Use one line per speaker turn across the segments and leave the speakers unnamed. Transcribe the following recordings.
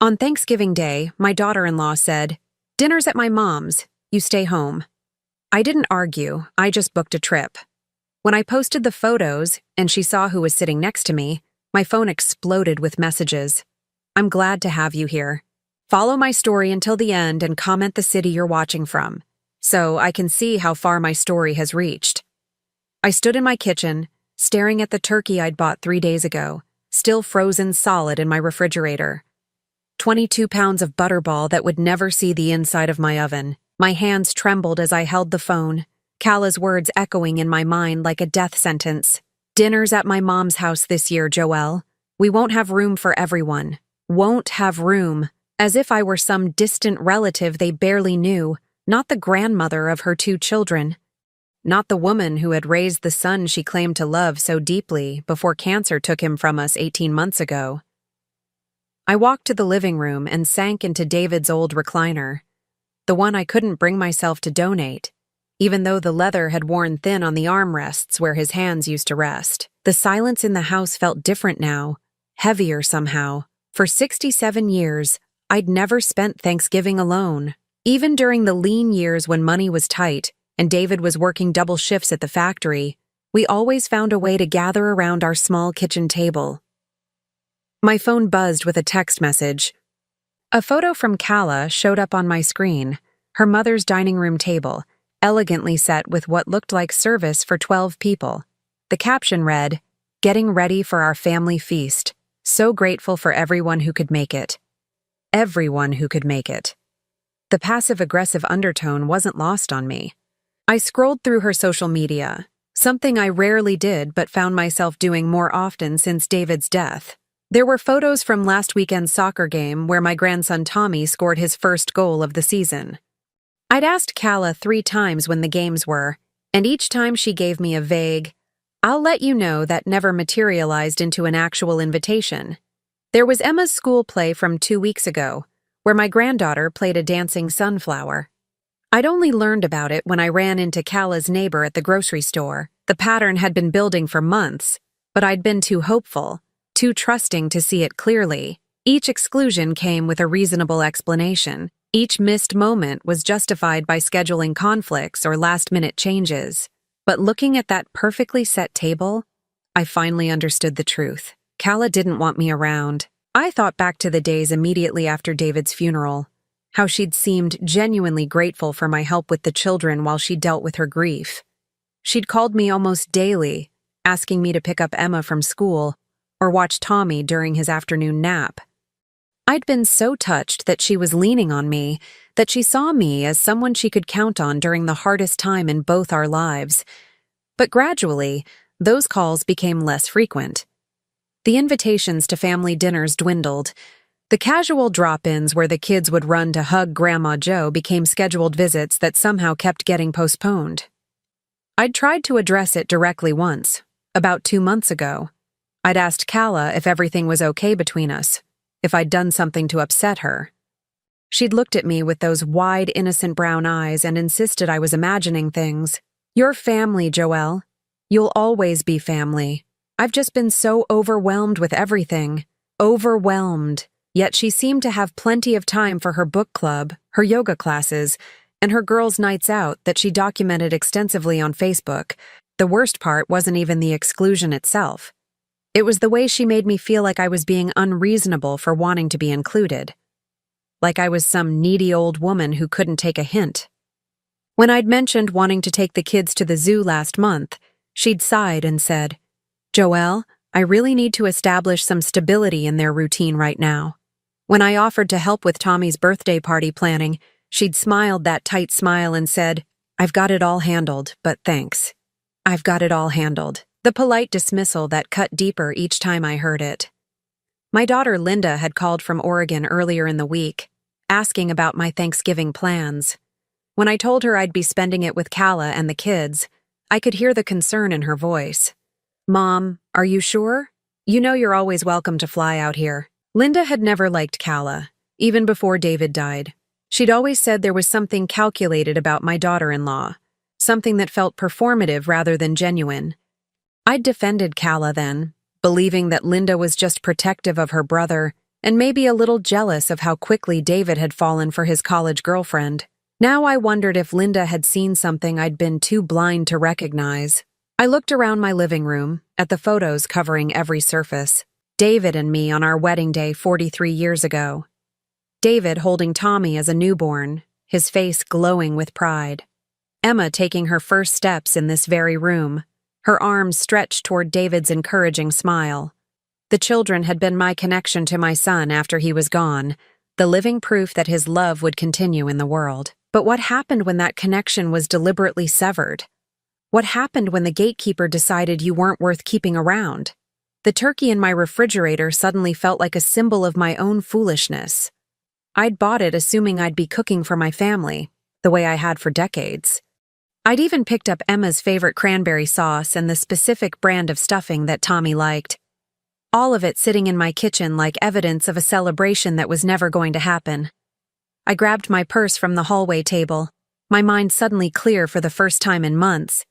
On Thanksgiving Day, my daughter-in-law said, "Dinner's at my mom's. You stay home." I didn't argue, I just booked a trip. When I posted the photos and she saw who was sitting next to me, my phone exploded with messages. "I'm glad to have you here. Follow my story until the end and comment the city you're watching from, so I can see how far my story has reached." I stood in my kitchen, staring at the turkey I'd bought 3 days ago, still frozen solid in my refrigerator. 22 pounds of butterball that would never see the inside of my oven. My hands trembled as I held the phone, Kala's words echoing in my mind like a death sentence. "Dinner's at my mom's house this year, Joelle. We won't have room for everyone. Won't have room." As if I were some distant relative they barely knew, not the grandmother of her 2 children. Not the woman who had raised the son she claimed to love so deeply before cancer took him from us 18 months ago. I walked to the living room and sank into David's old recliner, the one I couldn't bring myself to donate, even though the leather had worn thin on the armrests where his hands used to rest. The silence in the house felt different now, heavier somehow. For 67 years, I'd never spent Thanksgiving alone. Even during the lean years when money was tight and David was working double shifts at the factory, we always found a way to gather around our small kitchen table. My phone buzzed with a text message. A photo from Kala showed up on my screen, her mother's dining room table, elegantly set with what looked like service for 12 people. The caption read, "Getting ready for our family feast. So grateful for everyone who could make it." Everyone who could make it. The passive-aggressive undertone wasn't lost on me. I scrolled through her social media, something I rarely did but found myself doing more often since David's death. There were photos from last weekend's soccer game where my grandson Tommy scored his first goal of the season. I'd asked Kala 3 times when the games were, and each time she gave me a vague, "I'll let you know," that never materialized into an actual invitation. There was Emma's school play from 2 weeks ago, where my granddaughter played a dancing sunflower. I'd only learned about it when I ran into Kala's neighbor at the grocery store. The pattern had been building for months, but I'd been too hopeful, too trusting to see it clearly. Each exclusion came with a reasonable explanation. Each missed moment was justified by scheduling conflicts or last-minute changes. But looking at that perfectly set table, I finally understood the truth. Kala didn't want me around. I thought back to the days immediately after David's funeral, how she'd seemed genuinely grateful for my help with the children while she dealt with her grief. She'd called me almost daily, asking me to pick up Emma from school or watch Tommy during his afternoon nap. I'd been so touched that she was leaning on me, that she saw me as someone she could count on during the hardest time in both our lives. But gradually, those calls became less frequent. The invitations to family dinners dwindled. The casual drop-ins where the kids would run to hug Grandma Joe became scheduled visits that somehow kept getting postponed. I'd tried to address it directly once, about 2 months ago. I'd asked Kala if everything was okay between us, if I'd done something to upset her. She'd looked at me with those wide, innocent brown eyes and insisted I was imagining things. "You're family, Joelle. You'll always be family. I've just been so overwhelmed with everything. Overwhelmed." Yet she seemed to have plenty of time for her book club, her yoga classes, and her girls' nights out that she documented extensively on Facebook. The worst part wasn't even the exclusion itself. It was the way she made me feel like I was being unreasonable for wanting to be included. Like I was some needy old woman who couldn't take a hint. When I'd mentioned wanting to take the kids to the zoo last month, she'd sighed and said, "Joelle, I really need to establish some stability in their routine right now." When I offered to help with Tommy's birthday party planning, she'd smiled that tight smile and said, "I've got it all handled, but thanks. I've got it all handled." The polite dismissal that cut deeper each time I heard it. My daughter Linda had called from Oregon earlier in the week, asking about my Thanksgiving plans. When I told her I'd be spending it with Kala and the kids, I could hear the concern in her voice. "Mom, are you sure? You know you're always welcome to fly out here." Linda had never liked Kala, even before David died. She'd always said there was something calculated about my daughter-in-law, something that felt performative rather than genuine. I'd defended Kala then, believing that Linda was just protective of her brother, and maybe a little jealous of how quickly David had fallen for his college girlfriend. Now I wondered if Linda had seen something I'd been too blind to recognize. I looked around my living room, at the photos covering every surface. David and me on our wedding day 43 years ago. David holding Tommy as a newborn, his face glowing with pride. Emma taking her first steps in this very room, her arms stretched toward David's encouraging smile. The children had been my connection to my son after he was gone, the living proof that his love would continue in the world. But what happened when that connection was deliberately severed? What happened when the gatekeeper decided you weren't worth keeping around? The turkey in my refrigerator suddenly felt like a symbol of my own foolishness. I'd bought it assuming I'd be cooking for my family, the way I had for decades. I'd even picked up Emma's favorite cranberry sauce and the specific brand of stuffing that Tommy liked. All of it sitting in my kitchen like evidence of a celebration that was never going to happen. I grabbed my purse from the hallway table, my mind suddenly clear for the first time in months.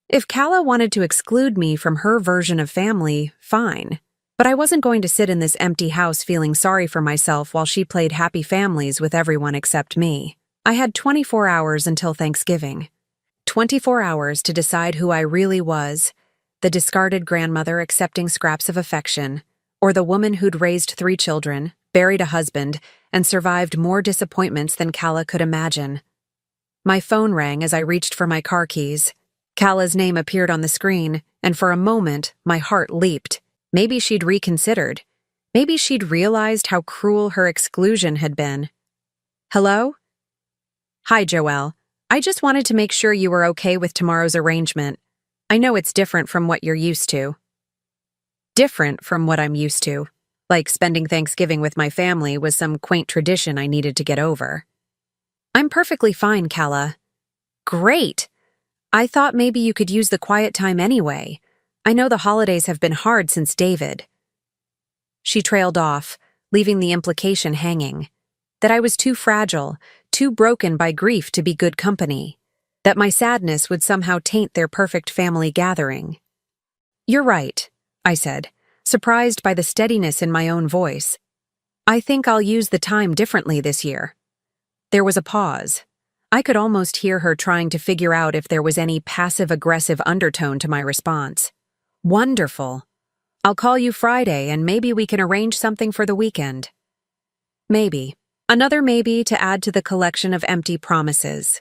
If Calla wanted to exclude me from her version of family, fine. But I wasn't going to sit in this empty house feeling sorry for myself while she played happy families with everyone except me. I had 24 hours until Thanksgiving. 24 hours to decide who I really was, the discarded grandmother accepting scraps of affection, or the woman who'd raised 3 children, buried a husband, and survived more disappointments than Calla could imagine. My phone rang as I reached for my car keys. Calla's name appeared on the screen, and for a moment, my heart leaped. Maybe she'd reconsidered. Maybe she'd realized how cruel her exclusion had been. Hello? Hi, Joelle. I just wanted to make sure you were okay with tomorrow's arrangement. I know it's different from what you're used to. Different from what I'm used to. Like spending Thanksgiving with my family was some quaint tradition I needed to get over. I'm perfectly fine, Calla. Great! I thought maybe you could use the quiet time anyway. I know the holidays have been hard since David. She trailed off, leaving the implication hanging. That I was too fragile, too broken by grief to be good company. That my sadness would somehow taint their perfect family gathering. You're right, I said, surprised by the steadiness in my own voice. I think I'll use the time differently this year. There was a pause. I could almost hear her trying to figure out if there was any passive-aggressive undertone to my response. Wonderful. I'll call you Friday and maybe we can arrange something for the weekend. Maybe. Another maybe to add to the collection of empty promises.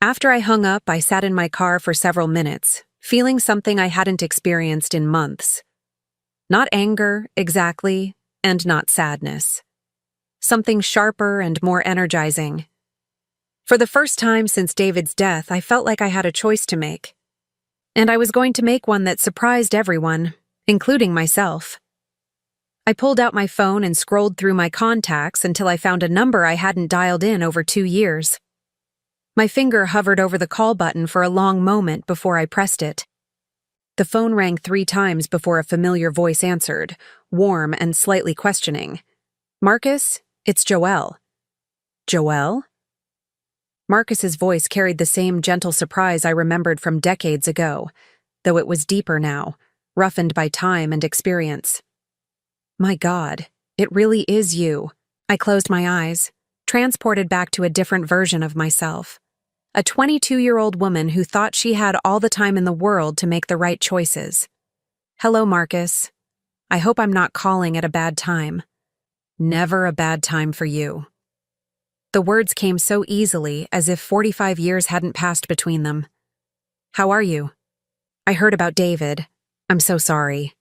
After I hung up, I sat in my car for several minutes, feeling something I hadn't experienced in months. Not anger, exactly, and not sadness. Something sharper and more energizing. For the first time since David's death, I felt like I had a choice to make. And I was going to make one that surprised everyone, including myself. I pulled out my phone and scrolled through my contacts until I found a number I hadn't dialed in over 2 years. My finger hovered over the call button for a long moment before I pressed it. The phone rang 3 times before a familiar voice answered, warm and slightly questioning. Marcus, it's Joelle. Joelle? Marcus's voice carried the same gentle surprise I remembered from decades ago, though it was deeper now, roughened by time and experience. My God, it really is you. I closed my eyes, transported back to a different version of myself. A 22-year-old woman who thought she had all the time in the world to make the right choices. Hello, Marcus. I hope I'm not calling at a bad time. Never a bad time for you. The words came so easily, as if 45 years hadn't passed between them. How are you? I heard about David. I'm so sorry.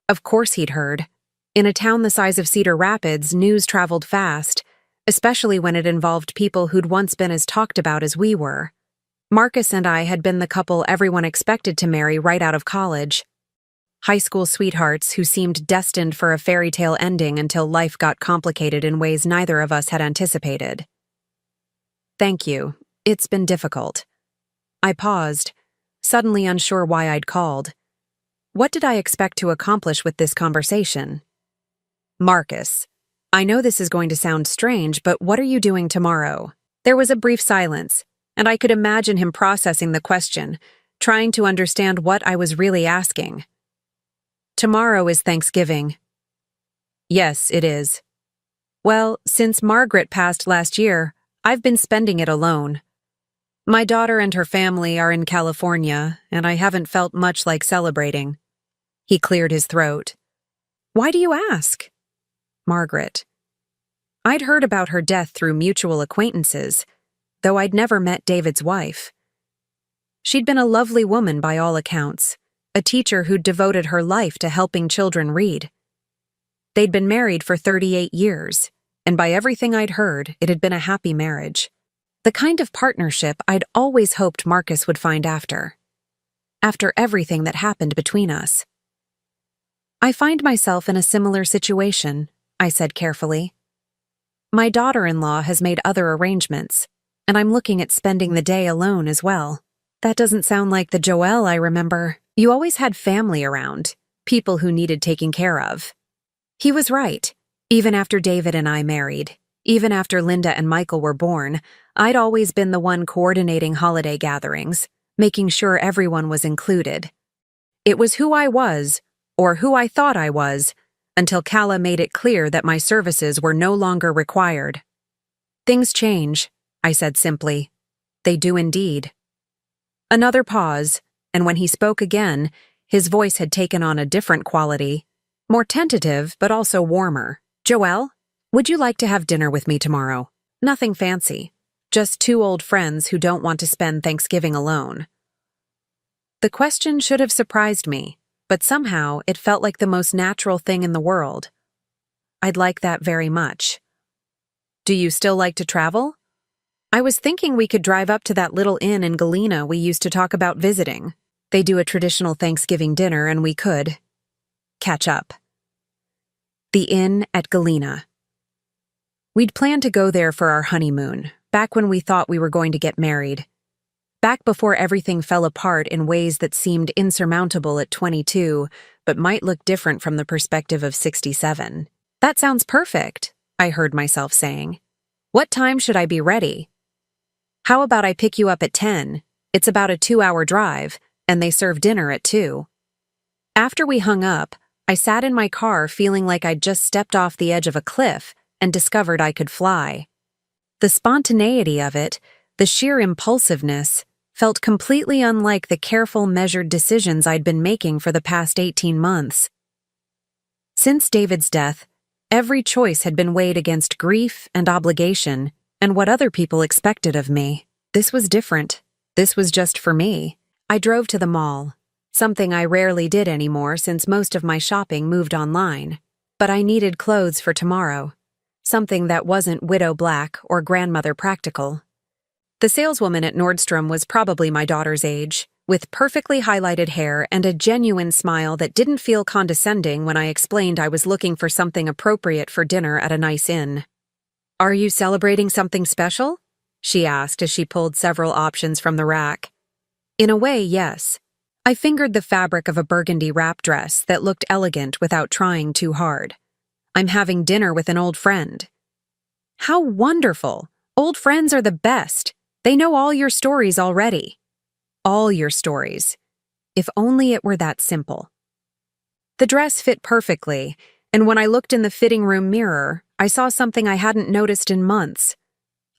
Of course he'd heard. In a town the size of Cedar Rapids, news traveled fast, especially when it involved people who'd once been as talked about as we were. Marcus and I had been the couple everyone expected to marry right out of college. High school sweethearts who seemed destined for a fairy tale ending until life got complicated in ways neither of us had anticipated. Thank you. It's been difficult. I paused, suddenly unsure why I'd called. What did I expect to accomplish with this conversation? Marcus, I know this is going to sound strange, but what are you doing tomorrow? There was a brief silence, and I could imagine him processing the question, trying to understand what I was really asking. Tomorrow is Thanksgiving. Yes, it is. Well, since Margaret passed last year, I've been spending it alone. My daughter and her family are in California, and I haven't felt much like celebrating. He cleared his throat. Why do you ask? Margaret. I'd heard about her death through mutual acquaintances, though I'd never met David's wife. She'd been a lovely woman by all accounts, a teacher who'd devoted her life to helping children read. They'd been married for 38 years, and by everything I'd heard, it had been a happy marriage. The kind of partnership I'd always hoped Marcus would find after everything that happened between us. I find myself in a similar situation, I said carefully. My daughter-in-law has made other arrangements, and I'm looking at spending the day alone as well. That doesn't sound like the Joelle I remember. You always had family around, people who needed taking care of. He was right. Even after David and I married, even after Linda and Michael were born, I'd always been the one coordinating holiday gatherings, making sure everyone was included. It was who I was, or who I thought I was, until Calla made it clear that my services were no longer required. Things change, I said simply. They do indeed. Another pause, and when he spoke again, his voice had taken on a different quality, more tentative but also warmer. Joelle, would you like to have dinner with me tomorrow? Nothing fancy, just two old friends who don't want to spend Thanksgiving alone. The question should have surprised me, but somehow it felt like the most natural thing in the world. I'd like that very much. Do you still like to travel? I was thinking we could drive up to that little inn in Galena we used to talk about visiting. They do a traditional Thanksgiving dinner and we could catch up. The inn at Galena. We'd planned to go there for our honeymoon, back when we thought we were going to get married. Back before everything fell apart in ways that seemed insurmountable at 22, but might look different from the perspective of 67. That sounds perfect, I heard myself saying. What time should I be ready? How about I pick you up at 10? It's about a 2-hour drive, and they serve dinner at 2. After we hung up, I sat in my car feeling like I'd just stepped off the edge of a cliff and discovered I could fly. The spontaneity of it, the sheer impulsiveness, felt completely unlike the careful, measured decisions I'd been making for the past 18 months. Since David's death, every choice had been weighed against grief and obligation and what other people expected of me. This was different. This was just for me. I drove to the mall, something I rarely did anymore since most of my shopping moved online. But I needed clothes for tomorrow, something that wasn't widow black or grandmother practical. The saleswoman at Nordstrom was probably my daughter's age, with perfectly highlighted hair and a genuine smile that didn't feel condescending when I explained I was looking for something appropriate for dinner at a nice inn. Are you celebrating something special? She asked as she pulled several options from the rack. In a way, yes. I fingered the fabric of a burgundy wrap dress that looked elegant without trying too hard. I'm having dinner with an old friend. How wonderful! Old friends are the best. They know all your stories already. All your stories. If only it were that simple. The dress fit perfectly, and when I looked in the fitting room mirror, I saw something I hadn't noticed in months.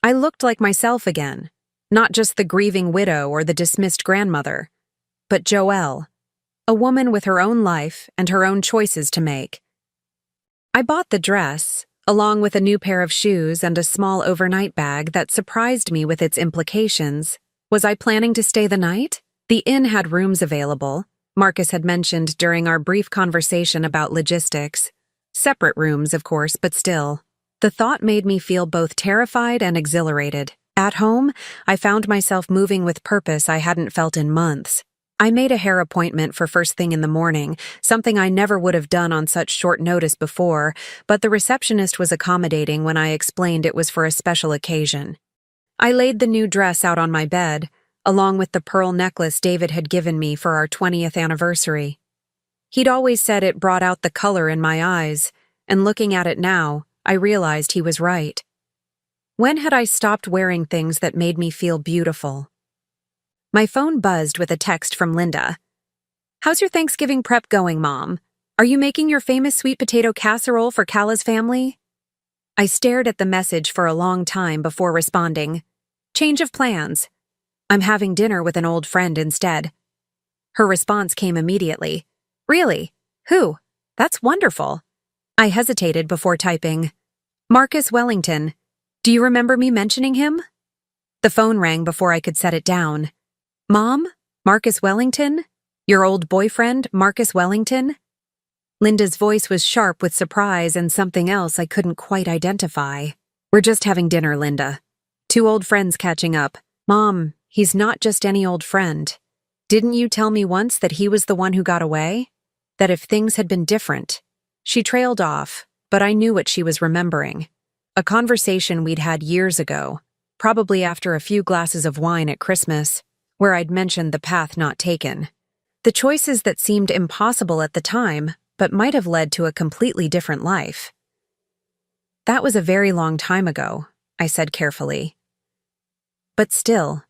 I looked like myself again, not just the grieving widow or the dismissed grandmother, but Joelle, a woman with her own life and her own choices to make. I bought the dress, along with a new pair of shoes and a small overnight bag that surprised me with its implications. Was I planning to stay the night? The inn had rooms available, Marcus had mentioned during our brief conversation about logistics. Separate rooms, of course, but still. The thought made me feel both terrified and exhilarated. At home, I found myself moving with purpose I hadn't felt in months. I made a hair appointment for first thing in the morning, something I never would have done on such short notice before, but the receptionist was accommodating when I explained it was for a special occasion. I laid the new dress out on my bed, along with the pearl necklace David had given me for our 20th anniversary. He'd always said it brought out the color in my eyes, and looking at it now, I realized he was right. When had I stopped wearing things that made me feel beautiful? My phone buzzed with a text from Linda. "How's your Thanksgiving prep going, Mom? Are you making your famous sweet potato casserole for Kala's family? I stared at the message for a long time before responding. Change of plans. I'm having dinner with an old friend instead. Her response came immediately. Really? Who? That's wonderful. I hesitated before typing. Marcus Wellington. Do you remember me mentioning him? The phone rang before I could set it down. Mom? Marcus Wellington? Your old boyfriend, Marcus Wellington? Linda's voice was sharp with surprise and something else I couldn't quite identify. We're just having dinner, Linda. Two old friends catching up. Mom, he's not just any old friend. Didn't you tell me once that he was the one who got away? That if things had been different? She trailed off, but I knew what she was remembering. A conversation we'd had years ago, probably after a few glasses of wine at Christmas, where I'd mentioned the path not taken. The choices that seemed impossible at the time, but might have led to a completely different life. That was a very long time ago, I said carefully. But still.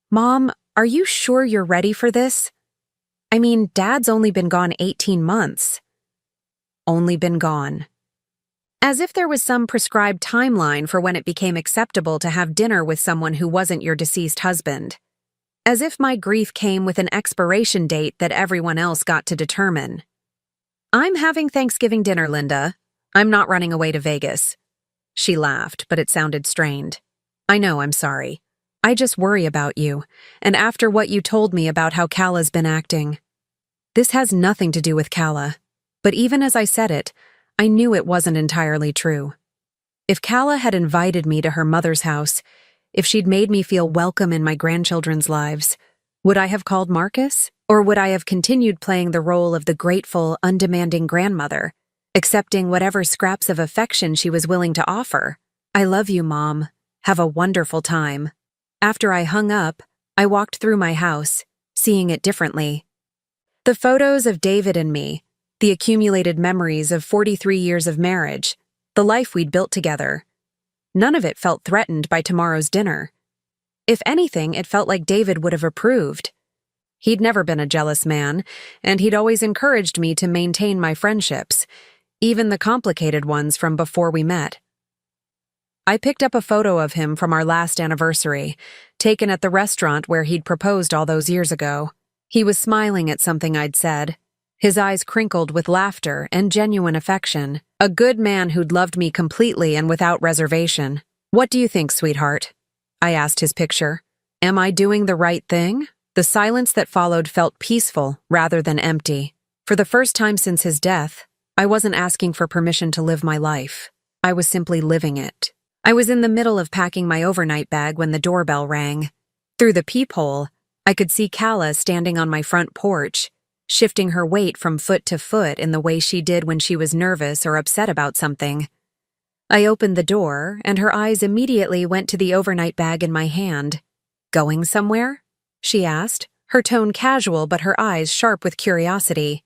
Mom, are you sure you're ready for this? I mean, Dad's only been gone 18 months. Only been gone. As if there was some prescribed timeline for when it became acceptable to have dinner with someone who wasn't your deceased husband. As if my grief came with an expiration date that everyone else got to determine. I'm having Thanksgiving dinner, Linda. I'm not running away to Vegas. She laughed, but it sounded strained. I know, I'm sorry. I just worry about you, and after what you told me about how Kala's been acting. This has nothing to do with Kala, but even as I said it, I knew it wasn't entirely true. If Kala had invited me to her mother's house, if she'd made me feel welcome in my grandchildren's lives, would I have called Marcus? Or would I have continued playing the role of the grateful, undemanding grandmother, accepting whatever scraps of affection she was willing to offer? I love you, Mom. Have a wonderful time. After I hung up, I walked through my house, seeing it differently. The photos of David and me, the accumulated memories of 43 years of marriage, the life we'd built together. None of it felt threatened by tomorrow's dinner. If anything, it felt like David would have approved. He'd never been a jealous man, and he'd always encouraged me to maintain my friendships, even the complicated ones from before we met. I picked up a photo of him from our last anniversary, taken at the restaurant where he'd proposed all those years ago. He was smiling at something I'd said, his eyes crinkled with laughter and genuine affection. A good man who'd loved me completely and without reservation. What do you think, sweetheart? I asked his picture. Am I doing the right thing? The silence that followed felt peaceful rather than empty. For the first time since his death, I wasn't asking for permission to live my life. I was simply living it. I was in the middle of packing my overnight bag when the doorbell rang. Through the peephole, I could see Kala standing on my front porch, shifting her weight from foot to foot in the way she did when she was nervous or upset about something. I opened the door, and her eyes immediately went to the overnight bag in my hand. Going somewhere? She asked, her tone casual but her eyes sharp with curiosity.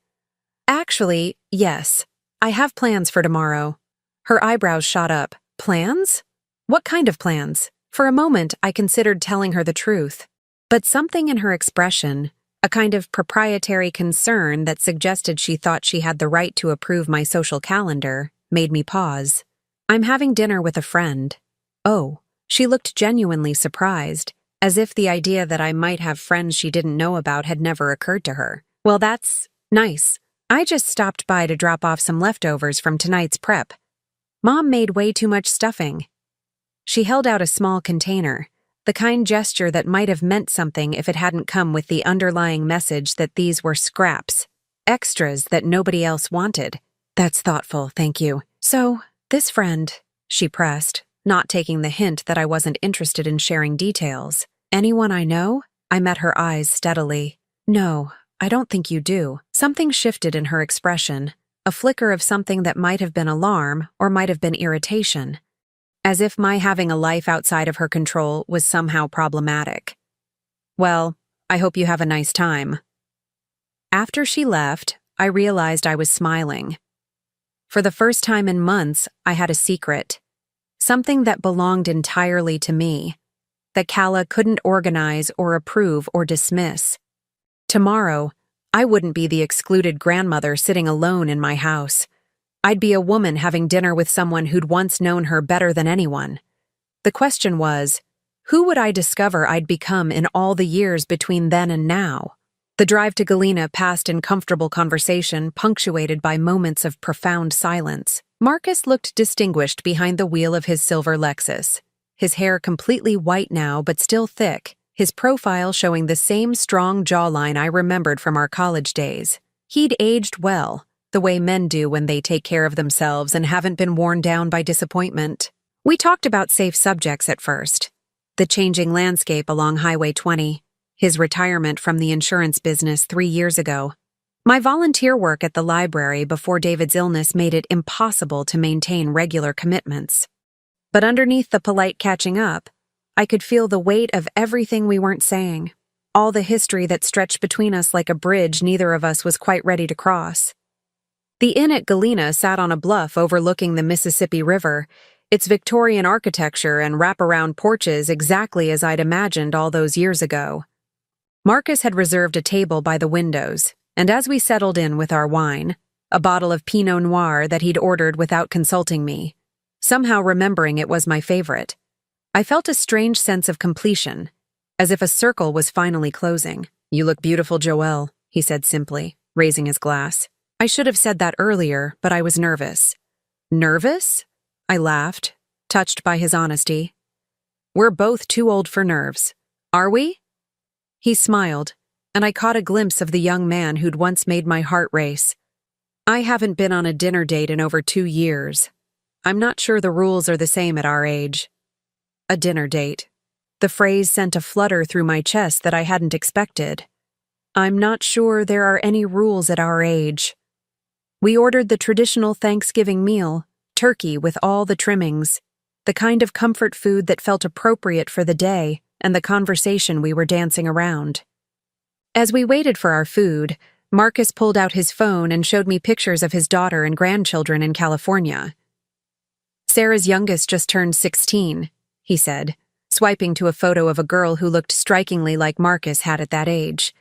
Actually, yes. I have plans for tomorrow. Her eyebrows shot up. Plans? What kind of plans? For a moment, I considered telling her the truth. But something in her expression, a kind of proprietary concern that suggested she thought she had the right to approve my social calendar, made me pause. I'm having dinner with a friend. Oh, she looked genuinely surprised, as if the idea that I might have friends she didn't know about had never occurred to her. Well, that's nice. I just stopped by to drop off some leftovers from tonight's prep. Mom made way too much stuffing. She held out a small container, the kind gesture that might have meant something if it hadn't come with the underlying message that these were scraps, extras that nobody else wanted. That's thoughtful, thank you. So, this friend, she pressed, not taking the hint that I wasn't interested in sharing details. Anyone I know? I met her eyes steadily. No, I don't think you do. Something shifted in her expression, a flicker of something that might have been alarm or might have been irritation. As if my having a life outside of her control was somehow problematic. Well, I hope you have a nice time. After she left, I realized I was smiling. For the first time in months, I had a secret. Something that belonged entirely to me. That Kala couldn't organize or approve or dismiss. Tomorrow, I wouldn't be the excluded grandmother sitting alone in my house. I'd be a woman having dinner with someone who'd once known her better than anyone. The question was, who would I discover I'd become in all the years between then and now? The drive to Galena passed in comfortable conversation, punctuated by moments of profound silence. Marcus looked distinguished behind the wheel of his silver Lexus. His hair completely white now, but still thick, his profile showing the same strong jawline I remembered from our college days. He'd aged well, the way men do when they take care of themselves and haven't been worn down by disappointment. We talked about safe subjects at first. The changing landscape along Highway 20, his retirement from the insurance business 3 years ago, my volunteer work at the library before David's illness made it impossible to maintain regular commitments. But underneath the polite catching up, I could feel the weight of everything we weren't saying, all the history that stretched between us like a bridge neither of us was quite ready to cross. The inn at Galena sat on a bluff overlooking the Mississippi River, its Victorian architecture and wraparound porches exactly as I'd imagined all those years ago. Marcus had reserved a table by the windows, and as we settled in with our wine, a bottle of Pinot Noir that he'd ordered without consulting me, somehow remembering it was my favorite, I felt a strange sense of completion, as if a circle was finally closing. "You look beautiful, Joelle," he said simply, raising his glass. I should have said that earlier, but I was nervous. Nervous? I laughed, touched by his honesty. We're both too old for nerves. Are we? He smiled, and I caught a glimpse of the young man who'd once made my heart race. I haven't been on a dinner date in over 2 years. I'm not sure the rules are the same at our age. A dinner date. The phrase sent a flutter through my chest that I hadn't expected. I'm not sure there are any rules at our age. We ordered the traditional Thanksgiving meal, turkey with all the trimmings, the kind of comfort food that felt appropriate for the day and the conversation we were dancing around. As we waited for our food, Marcus pulled out his phone and showed me pictures of his daughter and grandchildren in California. Sarah's youngest just turned 16, he said, swiping to a photo of a girl who looked strikingly like Marcus had at that age.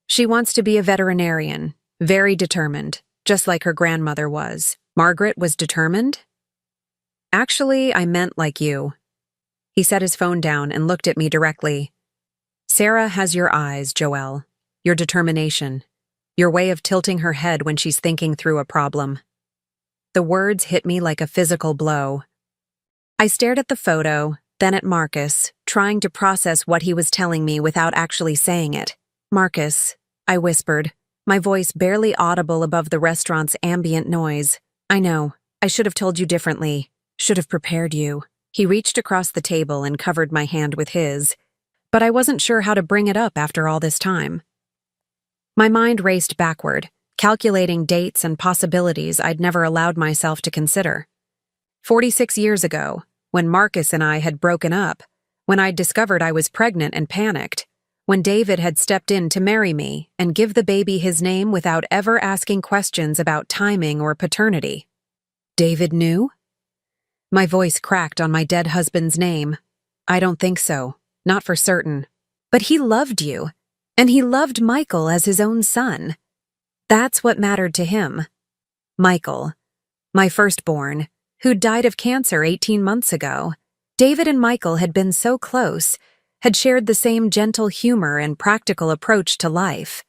She wants to be a veterinarian, very determined, just like her grandmother was. Margaret was determined? Actually, I meant like you. He set his phone down and looked at me directly. Sarah has your eyes, Joelle, your determination, your way of tilting her head when she's thinking through a problem. The words hit me like a physical blow. I stared at the photo, then at Marcus, trying to process what he was telling me without actually saying it. Marcus, I whispered, my voice barely audible above the restaurant's ambient noise. I know, I should have told you differently, should have prepared you. He reached across the table and covered my hand with his, but I wasn't sure how to bring it up after all this time. My mind raced backward, calculating dates and possibilities I'd never allowed myself to consider. 46 years ago, when Marcus and I had broken up, when I'd discovered I was pregnant and panicked, when David had stepped in to marry me and give the baby his name without ever asking questions about timing or paternity. David knew? My voice cracked on my dead husband's name. I don't think so, not for certain. But he loved you, and he loved Michael as his own son. That's what mattered to him. Michael, my firstborn, who died of cancer 18 months ago. David and Michael had been so close, had shared the same gentle humor and practical approach to life.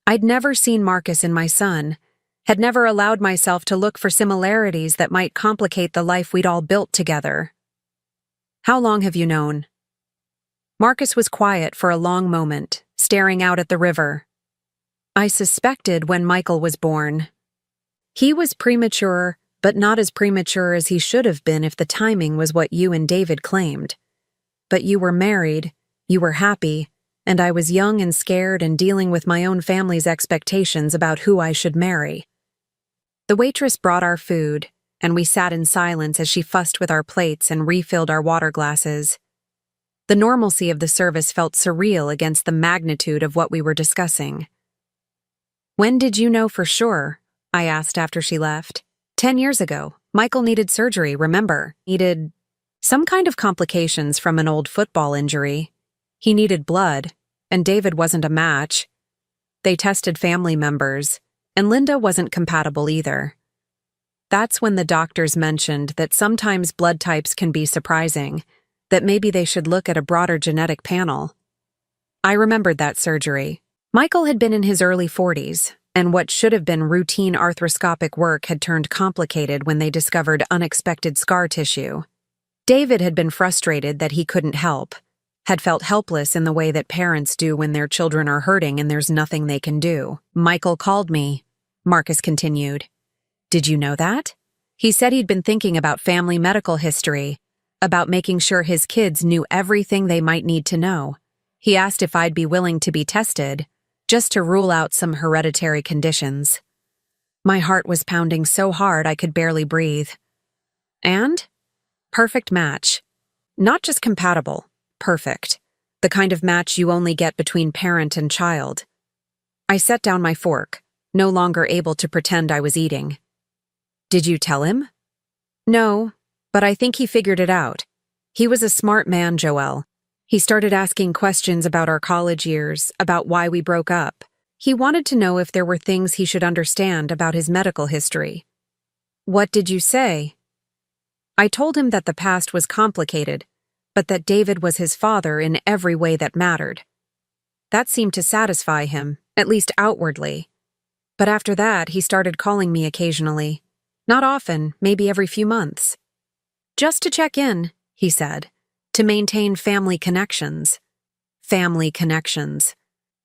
I'd never seen Marcus in my son, had never allowed myself to look for similarities that might complicate the life we'd all built together. How long have you known? Marcus was quiet for a long moment, staring out at the river. I suspected when Michael was born. He was premature, but not as premature as he should have been if the timing was what you and David claimed. But you were married, you were happy, and I was young and scared and dealing with my own family's expectations about who I should marry. The waitress brought our food, and we sat in silence as she fussed with our plates and refilled our water glasses. The normalcy of the service felt surreal against the magnitude of what we were discussing. When did you know for sure? I asked after she left. 10 years ago, Michael needed surgery, remember? Needed some kind of complications from an old football injury. He needed blood, and David wasn't a match. They tested family members, and Linda wasn't compatible either. That's when the doctors mentioned that sometimes blood types can be surprising, that maybe they should look at a broader genetic panel. I remembered that surgery. Michael had been in his early 40s, and what should have been routine arthroscopic work had turned complicated when they discovered unexpected scar tissue. David had been frustrated that he couldn't help, had felt helpless in the way that parents do when their children are hurting and there's nothing they can do. Michael called me, Marcus continued. Did you know that? He said he'd been thinking about family medical history, about making sure his kids knew everything they might need to know. He asked if I'd be willing to be tested, just to rule out some hereditary conditions. My heart was pounding so hard I could barely breathe. And? Perfect match. Not just compatible, perfect. The kind of match you only get between parent and child. I set down my fork, no longer able to pretend I was eating. Did you tell him? No, but I think he figured it out. He was a smart man, Joelle. He started asking questions about our college years, about why we broke up. He wanted to know if there were things he should understand about his medical history. What did you say? I told him that the past was complicated, but that David was his father in every way that mattered. That seemed to satisfy him, at least outwardly. But after that, he started calling me occasionally. Not often, maybe every few months. Just to check in, he said. To maintain family connections. Family connections.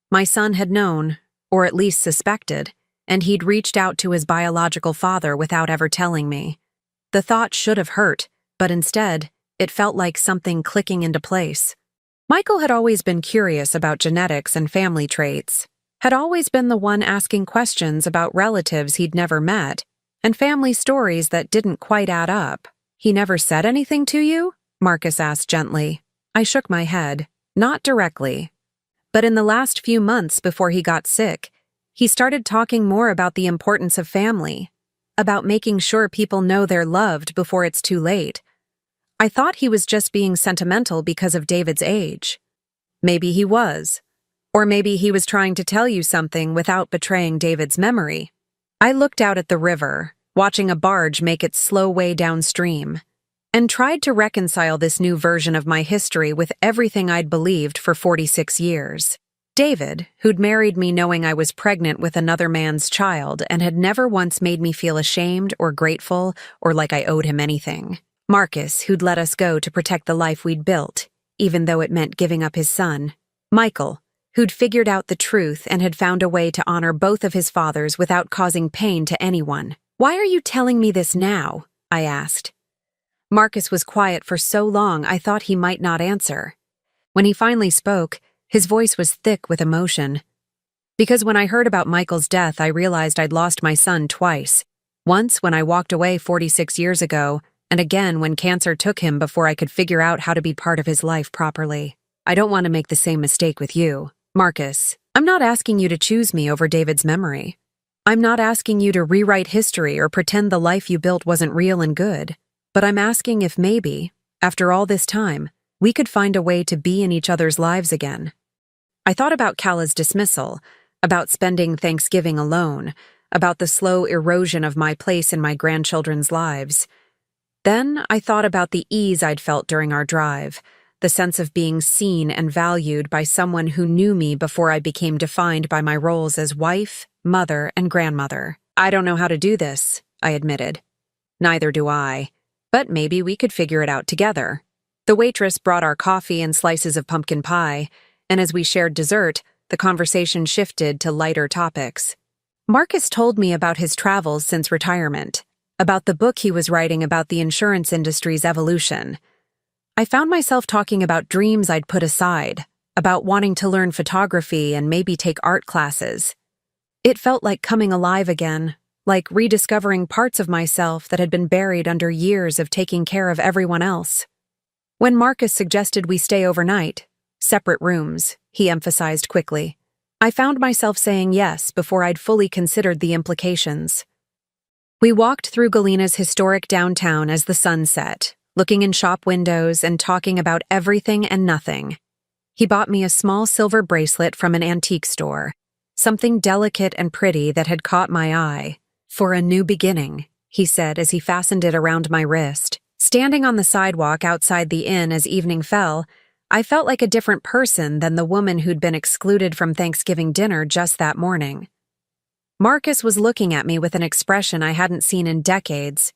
My son had known, or at least suspected, and he'd reached out to his biological father without ever telling me. The thought should have hurt, but instead, it felt like something clicking into place. Michael had always been curious about genetics and family traits, had always been the one asking questions about relatives he'd never met, and family stories that didn't quite add up. He never said anything to you? Marcus asked gently. I shook my head. Not directly. But in the last few months before he got sick, he started talking more about the importance of family, about making sure people know they're loved before it's too late. I thought he was just being sentimental because of David's age. Maybe he was. Or maybe he was trying to tell you something without betraying David's memory. I looked out at the river, watching a barge make its slow way downstream, and tried to reconcile this new version of my history with everything I'd believed for 46 years. David, who'd married me knowing I was pregnant with another man's child and had never once made me feel ashamed or grateful or like I owed him anything. Marcus, who'd let us go to protect the life we'd built, even though it meant giving up his son. Michael, who'd figured out the truth and had found a way to honor both of his fathers without causing pain to anyone. Why are you telling me this now? I asked. Marcus was quiet for so long I thought he might not answer. When he finally spoke, his voice was thick with emotion. Because when I heard about Michael's death, I realized I'd lost my son twice. Once when I walked away 46 years ago, and again when cancer took him before I could figure out how to be part of his life properly. I don't want to make the same mistake with you. Marcus, I'm not asking you to choose me over David's memory. I'm not asking you to rewrite history or pretend the life you built wasn't real and good. But I'm asking if maybe, after all this time, we could find a way to be in each other's lives again. I thought about Kala's dismissal, about spending Thanksgiving alone, about the slow erosion of my place in my grandchildren's lives. Then I thought about the ease I'd felt during our drive, the sense of being seen and valued by someone who knew me before I became defined by my roles as wife, mother, and grandmother. I don't know how to do this, I admitted. Neither do I. But maybe we could figure it out together. The waitress brought our coffee and slices of pumpkin pie, and as we shared dessert, the conversation shifted to lighter topics. Marcus told me about his travels since retirement, about the book he was writing about the insurance industry's evolution. I found myself talking about dreams I'd put aside, about wanting to learn photography and maybe take art classes. It felt like coming alive again, like rediscovering parts of myself that had been buried under years of taking care of everyone else. When Marcus suggested we stay overnight, separate rooms, he emphasized quickly, I found myself saying yes before I'd fully considered the implications. We walked through Galena's historic downtown as the sun set, looking in shop windows and talking about everything and nothing. He bought me a small silver bracelet from an antique store, something delicate and pretty that had caught my eye. "For a new beginning," he said as he fastened it around my wrist. Standing on the sidewalk outside the inn as evening fell, I felt like a different person than the woman who'd been excluded from Thanksgiving dinner just that morning. Marcus was looking at me with an expression I hadn't seen in decades.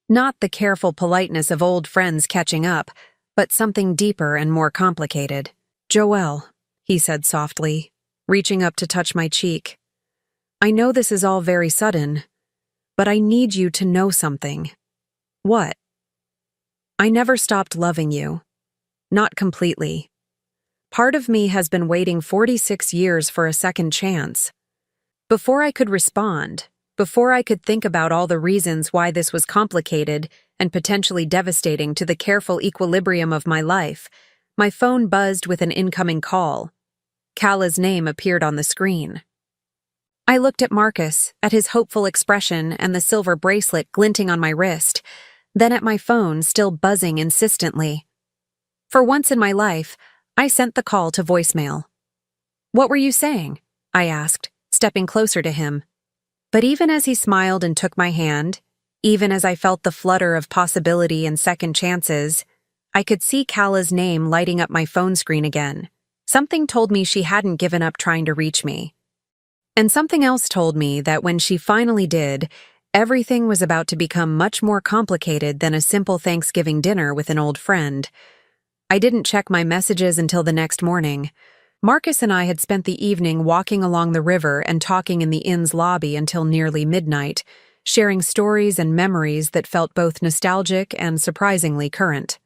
Not the careful politeness of old friends catching up, but something deeper and more complicated. "Joelle," he said softly, reaching up to touch my cheek. "I know this is all very sudden, but I need you to know something." "What?" "I never stopped loving you. Not completely. Part of me has been waiting 46 years for a second chance." Before I could respond, before I could think about all the reasons why this was complicated and potentially devastating to the careful equilibrium of my life, my phone buzzed with an incoming call. Kala's name appeared on the screen. I looked at Marcus, at his hopeful expression and the silver bracelet glinting on my wrist, then at my phone still buzzing insistently. For once in my life, I sent the call to voicemail. "What were you saying?" I asked, stepping closer to him. But even as he smiled and took my hand, even as I felt the flutter of possibility and second chances, I could see Kala's name lighting up my phone screen again. Something told me she hadn't given up trying to reach me. And something else told me that when she finally did, everything was about to become much more complicated than a simple Thanksgiving dinner with an old friend. I didn't check my messages until the next morning. Marcus and I had spent the evening walking along the river and talking in the inn's lobby until nearly midnight, sharing stories and memories that felt both nostalgic and surprisingly current.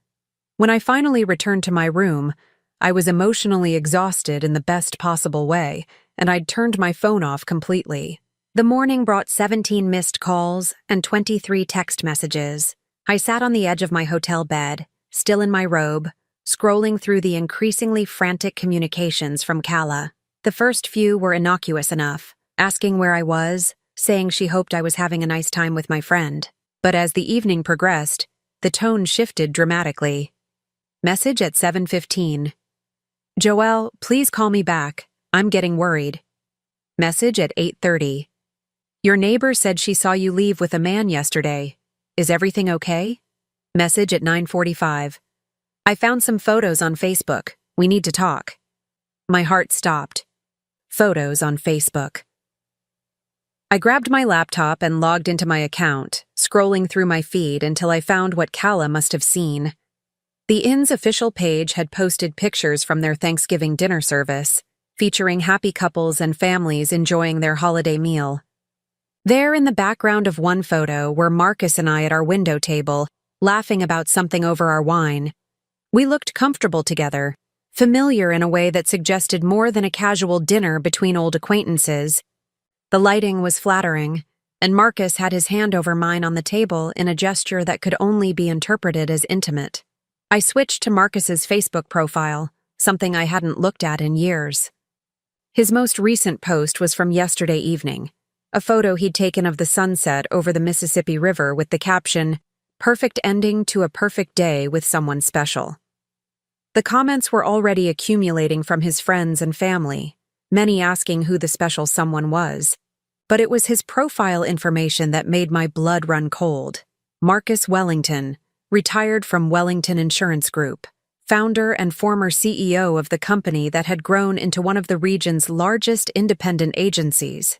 When I finally returned to my room, I was emotionally exhausted in the best possible way, and I'd turned my phone off completely. The morning brought 17 missed calls and 23 text messages. I sat on the edge of my hotel bed, still in my robe, scrolling through the increasingly frantic communications from Kala. The first few were innocuous enough, asking where I was, saying she hoped I was having a nice time with my friend. But as the evening progressed, the tone shifted dramatically. Message at 7:15. "Joelle, please call me back. I'm getting worried." Message at 8:30. "Your neighbor said she saw you leave with a man yesterday. Is everything okay?" Message at 9:45. "I found some photos on Facebook. We need to talk." My heart stopped. Photos on Facebook. I grabbed my laptop and logged into my account, scrolling through my feed until I found what Kala must have seen. The inn's official page had posted pictures from their Thanksgiving dinner service, featuring happy couples and families enjoying their holiday meal. There in the background of one photo were Marcus and I at our window table, laughing about something over our wine. We looked comfortable together, familiar in a way that suggested more than a casual dinner between old acquaintances. The lighting was flattering, and Marcus had his hand over mine on the table in a gesture that could only be interpreted as intimate. I switched to Marcus's Facebook profile, something I hadn't looked at in years. His most recent post was from yesterday evening, a photo he'd taken of the sunset over the Mississippi River with the caption, "Perfect ending to a perfect day with someone special." The comments were already accumulating from his friends and family, many asking who the special someone was. But it was his profile information that made my blood run cold. Marcus Wellington, retired from Wellington Insurance Group, founder and former CEO of the company that had grown into one of the region's largest independent agencies.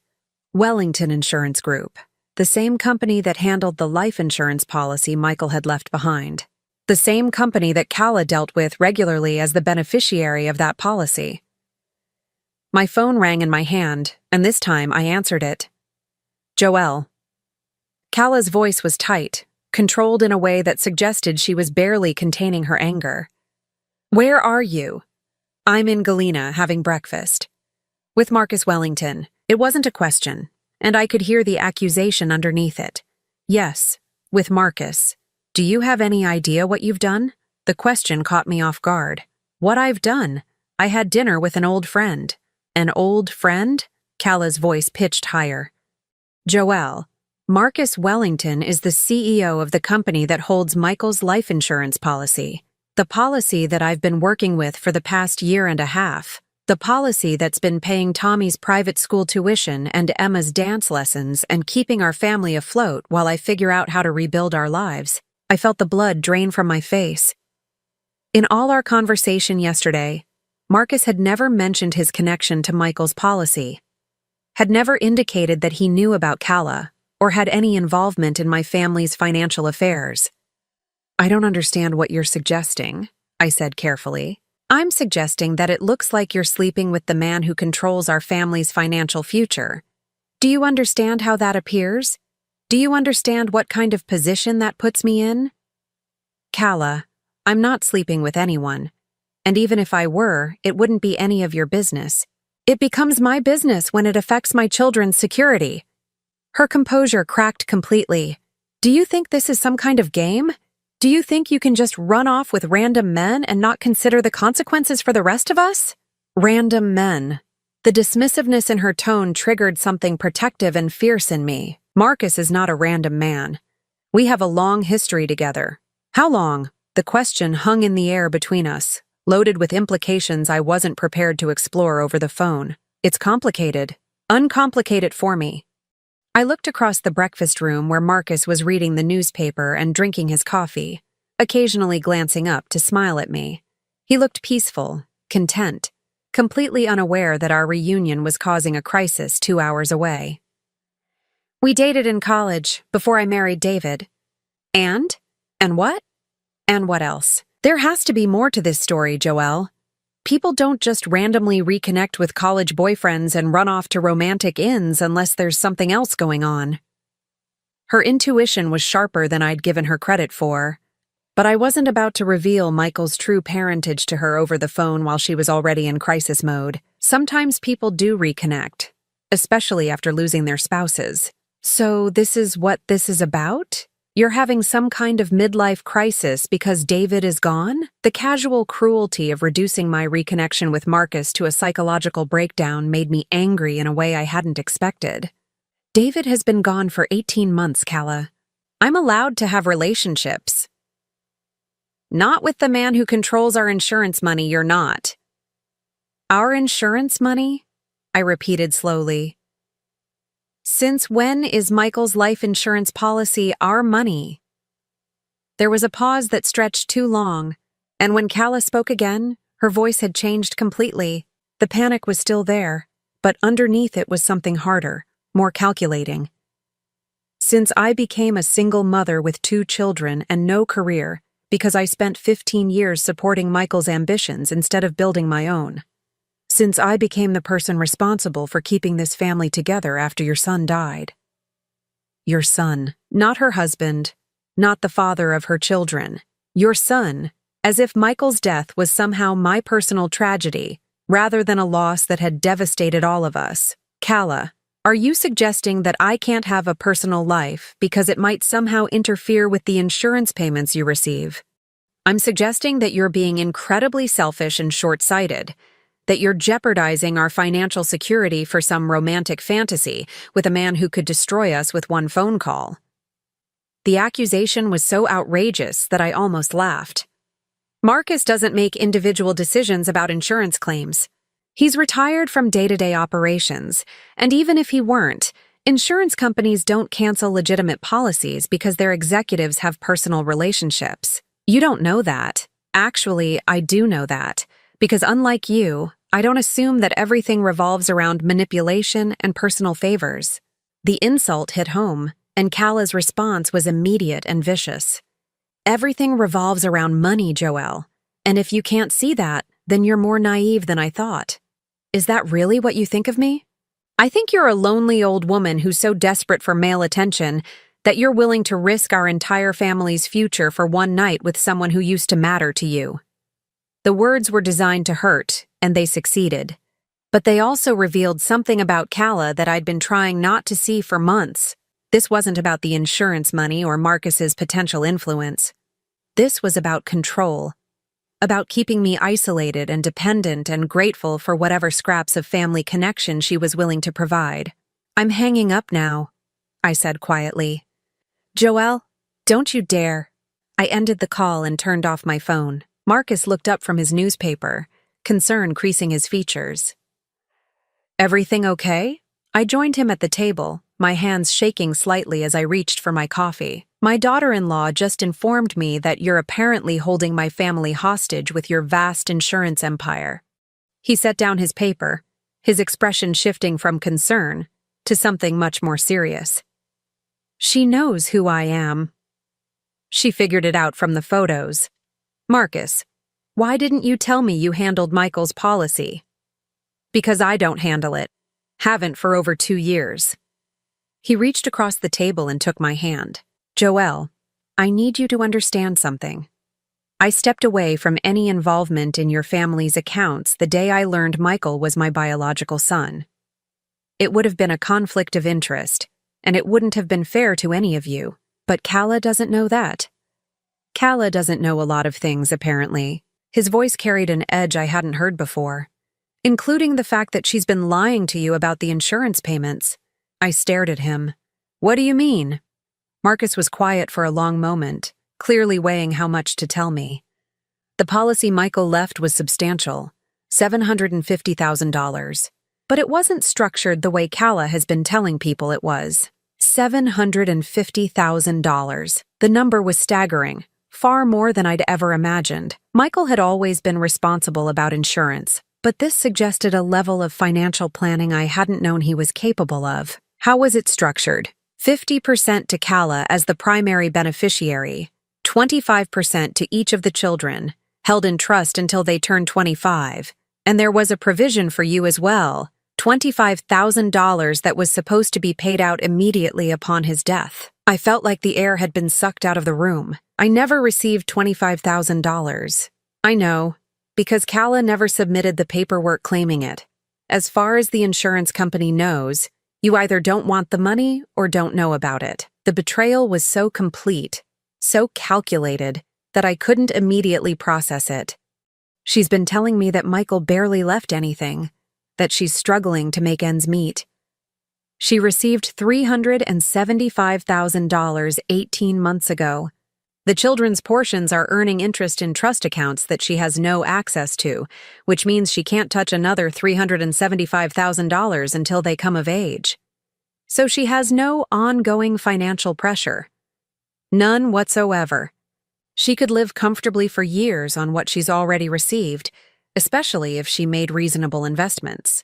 Wellington Insurance Group, the same company that handled the life insurance policy Michael had left behind. The same company that Kala dealt with regularly as the beneficiary of that policy. My phone rang in my hand, and this time I answered it. "Joelle." Kala's voice was tight, controlled in a way that suggested she was barely containing her anger. "Where are you?" "I'm in Galena having breakfast." With Marcus Wellington. It wasn't a question, and I could hear the accusation underneath it. "Yes, with Marcus. Do you have any idea what you've done?" The question caught me off guard. What I've done? I had dinner with an old friend. An old friend? Kala's voice pitched higher. "Joelle, Marcus Wellington is the CEO of the company that holds Michael's life insurance policy. The policy that I've been working with for the past year and a half. The policy that's been paying Tommy's private school tuition and Emma's dance lessons and keeping our family afloat while I figure out how to rebuild our lives. I felt the blood drain from my face. In all our conversation yesterday, Marcus had never mentioned his connection to Michael's policy, had never indicated that he knew about Calla or had any involvement in my family's financial affairs. "I don't understand what you're suggesting," I said carefully. "I'm suggesting that it looks like you're sleeping with the man who controls our family's financial future. Do you understand how that appears? Do you understand what kind of position that puts me in?" "Calla, I'm not sleeping with anyone. And even if I were, it wouldn't be any of your business. It becomes my business when it affects my children's security." Her composure cracked completely. "Do you think this is some kind of game? Do you think you can just run off with random men and not consider the consequences for the rest of us?" Random men. The dismissiveness in her tone triggered something protective and fierce in me. Marcus is not a random man. We have a long history together. How long? The question hung in the air between us, loaded with implications I wasn't prepared to explore over the phone. "It's complicated. Uncomplicate it for me." I looked across the breakfast room where Marcus was reading the newspaper and drinking his coffee, occasionally glancing up to smile at me. He looked peaceful, content, completely unaware that our reunion was causing a crisis 2 hours away. "We dated in college, before I married David." "And? And what?" "And what else? There has to be more to this story, Joelle. People don't just randomly reconnect with college boyfriends and run off to romantic inns unless there's something else going on." Her intuition was sharper than I'd given her credit for, but I wasn't about to reveal Michael's true parentage to her over the phone while she was already in crisis mode. Sometimes people do reconnect, especially after losing their spouses. "So this is what this is about? You're having some kind of midlife crisis because David is gone?" The casual cruelty of reducing my reconnection with Marcus to a psychological breakdown made me angry in a way I hadn't expected. "David has been gone for 18 months, Calla. I'm allowed to have relationships." "Not with the man who controls our insurance money, you're not." "Our insurance money?" I repeated slowly. "Since when is Michael's life insurance policy our money?" There was a pause that stretched too long, and when Calla spoke again, her voice had changed completely. The panic was still there, but underneath it was something harder, more calculating. "Since I became a single mother with 2 children and no career, because I spent 15 years supporting Michael's ambitions instead of building my own. Since I became the person responsible for keeping this family together after your son died." Your son, not her husband, not the father of her children. Your son, as if Michael's death was somehow my personal tragedy, rather than a loss that had devastated all of us. "Calla, are you suggesting that I can't have a personal life because it might somehow interfere with the insurance payments you receive?" "I'm suggesting that you're being incredibly selfish and short-sighted, that you're jeopardizing our financial security for some romantic fantasy with a man who could destroy us with one phone call." The accusation was so outrageous that I almost laughed. "Marcus doesn't make individual decisions about insurance claims. He's retired from day-to-day operations, and even if he weren't, insurance companies don't cancel legitimate policies because their executives have personal relationships. You don't know that. Actually, I do know that. Because unlike you, I don't assume that everything revolves around manipulation and personal favors." The insult hit home, and Calla's response was immediate and vicious. "Everything revolves around money, Joelle. And if you can't see that, then you're more naive than I thought. Is that really what you think of me? I think you're a lonely old woman who's so desperate for male attention that you're willing to risk our entire family's future for one night with someone who used to matter to you." The words were designed to hurt, and they succeeded. But they also revealed something about Calla that I'd been trying not to see for months. This wasn't about the insurance money or Marcus's potential influence. This was about control, about keeping me isolated and dependent and grateful for whatever scraps of family connection she was willing to provide. "I'm hanging up now," I said quietly. "Joelle, don't you dare." I ended the call and turned off my phone. Marcus looked up from his newspaper, concern creasing his features. "Everything okay?" I joined him at the table, my hands shaking slightly as I reached for my coffee. "My daughter-in-law just informed me that you're apparently holding my family hostage with your vast insurance empire." He set down his paper, his expression shifting from concern to something much more serious. "She knows who I am. She figured it out from the photos. Marcus, why didn't you tell me you handled Michael's policy?" "Because I don't handle it. Haven't for over 2 years." He reached across the table and took my hand. "Joelle, I need you to understand something. I stepped away from any involvement in your family's accounts the day I learned Michael was my biological son. It would have been a conflict of interest, and it wouldn't have been fair to any of you, but Kala doesn't know that. Kala doesn't know a lot of things, apparently." His voice carried an edge I hadn't heard before, including the fact that she's been lying to you about the insurance payments. I stared at him. "What do you mean?" Marcus was quiet for a long moment, clearly weighing how much to tell me. "The policy Michael left was substantial, $750,000. But it wasn't structured the way Kala has been telling people it was. $750,000. The number was staggering, far more than I'd ever imagined. Michael had always been responsible about insurance, but this suggested a level of financial planning I hadn't known he was capable of. How was it structured? 50% to Kala as the primary beneficiary, 25% to each of the children, held in trust until they turned 25, and there was a provision for you as well, $25,000 that was supposed to be paid out immediately upon his death. I felt like the air had been sucked out of the room. I never received $25,000. I know, because Kala never submitted the paperwork claiming it. As far as the insurance company knows, you either don't want the money or don't know about it. The betrayal was so complete, so calculated, that I couldn't immediately process it. She's been telling me that Michael barely left anything, that she's struggling to make ends meet. She received $375,000 18 months ago. The children's portions are earning interest in trust accounts that she has no access to, which means she can't touch another $375,000 until they come of age. So she has no ongoing financial pressure. None whatsoever. She could live comfortably for years on what she's already received, especially if she made reasonable investments.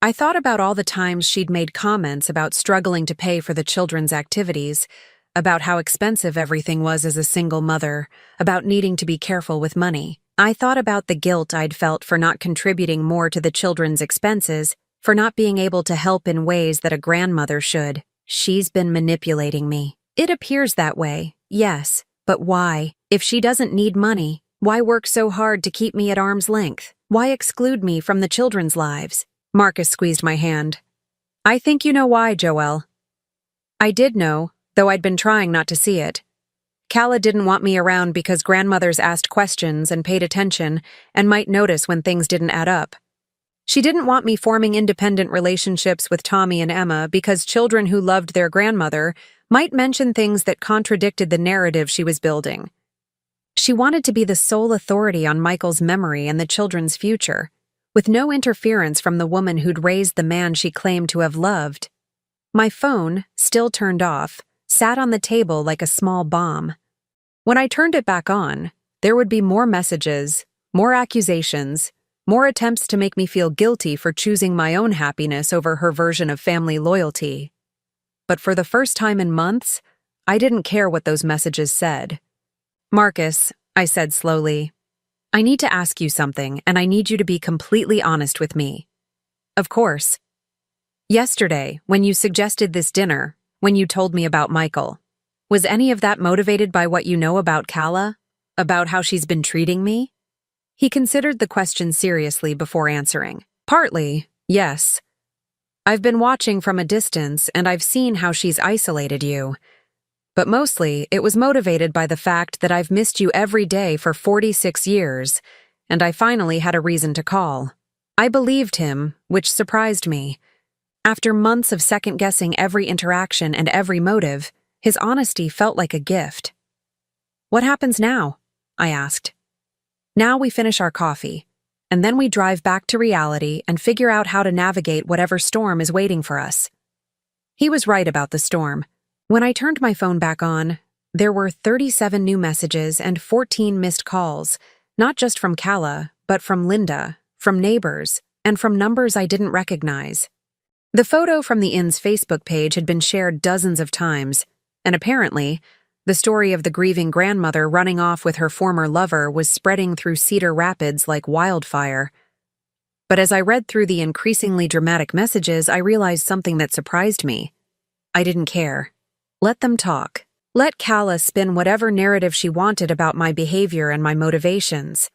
I thought about all the times she'd made comments about struggling to pay for the children's activities, about how expensive everything was as a single mother, about needing to be careful with money. I thought about the guilt I'd felt for not contributing more to the children's expenses, for not being able to help in ways that a grandmother should. She's been manipulating me. It appears that way, yes, but why? If she doesn't need money, why work so hard to keep me at arm's length? Why exclude me from the children's lives? Marcus squeezed my hand. "I think you know why, Joelle." I did know, though I'd been trying not to see it. Kala didn't want me around because grandmothers asked questions and paid attention and might notice when things didn't add up. She didn't want me forming independent relationships with Tommy and Emma because children who loved their grandmother might mention things that contradicted the narrative she was building. She wanted to be the sole authority on Michael's memory and the children's future, with no interference from the woman who'd raised the man she claimed to have loved. My phone, still turned off, sat on the table like a small bomb. When I turned it back on, there would be more messages, more accusations, more attempts to make me feel guilty for choosing my own happiness over her version of family loyalty. But for the first time in months, I didn't care what those messages said. "Marcus," I said slowly, "I need to ask you something, and I need you to be completely honest with me." "Of course." "Yesterday, when you suggested this dinner, when you told me about Michael, was any of that motivated by what you know about Kala? About how she's been treating me?" He considered the question seriously before answering. "Partly, yes. I've been watching from a distance and I've seen how she's isolated you. But mostly, it was motivated by the fact that I've missed you every day for 46 years, and I finally had a reason to call." I believed him, which surprised me. After months of second-guessing every interaction and every motive, his honesty felt like a gift. "What happens now?" I asked. Now we finish our coffee, and then we drive back to reality and figure out how to navigate whatever storm is waiting for us. He was right about the storm. When I turned my phone back on, there were 37 new messages and 14 missed calls, not just from Kala, but from Linda, from neighbors, and from numbers I didn't recognize. The photo from the inn's Facebook page had been shared dozens of times, and apparently, the story of the grieving grandmother running off with her former lover was spreading through Cedar Rapids like wildfire. But as I read through the increasingly dramatic messages, I realized something that surprised me. I didn't care. Let them talk. Let Kala spin whatever narrative she wanted about my behavior and my motivations.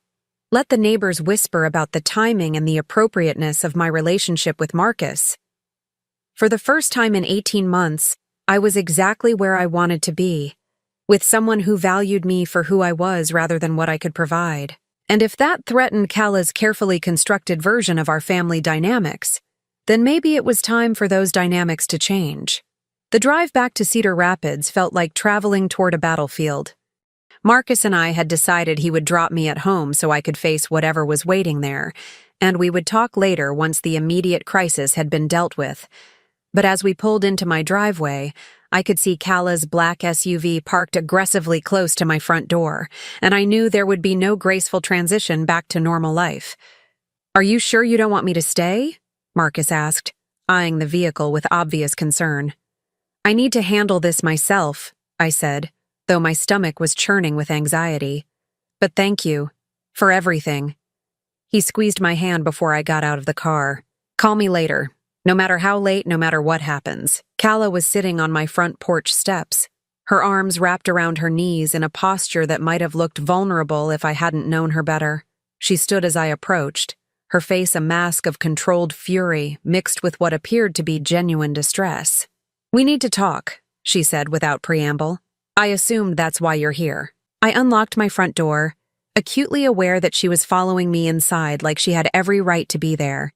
Let the neighbors whisper about the timing and the appropriateness of my relationship with Marcus. For the first time in 18 months, I was exactly where I wanted to be, with someone who valued me for who I was rather than what I could provide. And if that threatened Kala's carefully constructed version of our family dynamics, then maybe it was time for those dynamics to change. The drive back to Cedar Rapids felt like traveling toward a battlefield. Marcus and I had decided he would drop me at home so I could face whatever was waiting there, and we would talk later once the immediate crisis had been dealt with. But as we pulled into my driveway, I could see Kala's black SUV parked aggressively close to my front door, and I knew there would be no graceful transition back to normal life. "Are you sure you don't want me to stay?" Marcus asked, eyeing the vehicle with obvious concern. "I need to handle this myself," I said, though my stomach was churning with anxiety. "But thank you. For everything." He squeezed my hand before I got out of the car. "Call me later. No matter how late, no matter what happens." Kala was sitting on my front porch steps, her arms wrapped around her knees in a posture that might have looked vulnerable if I hadn't known her better. She stood as I approached, her face a mask of controlled fury mixed with what appeared to be genuine distress. "We need to talk," she said without preamble. "I assumed that's why you're here." I unlocked my front door, acutely aware that she was following me inside like she had every right to be there.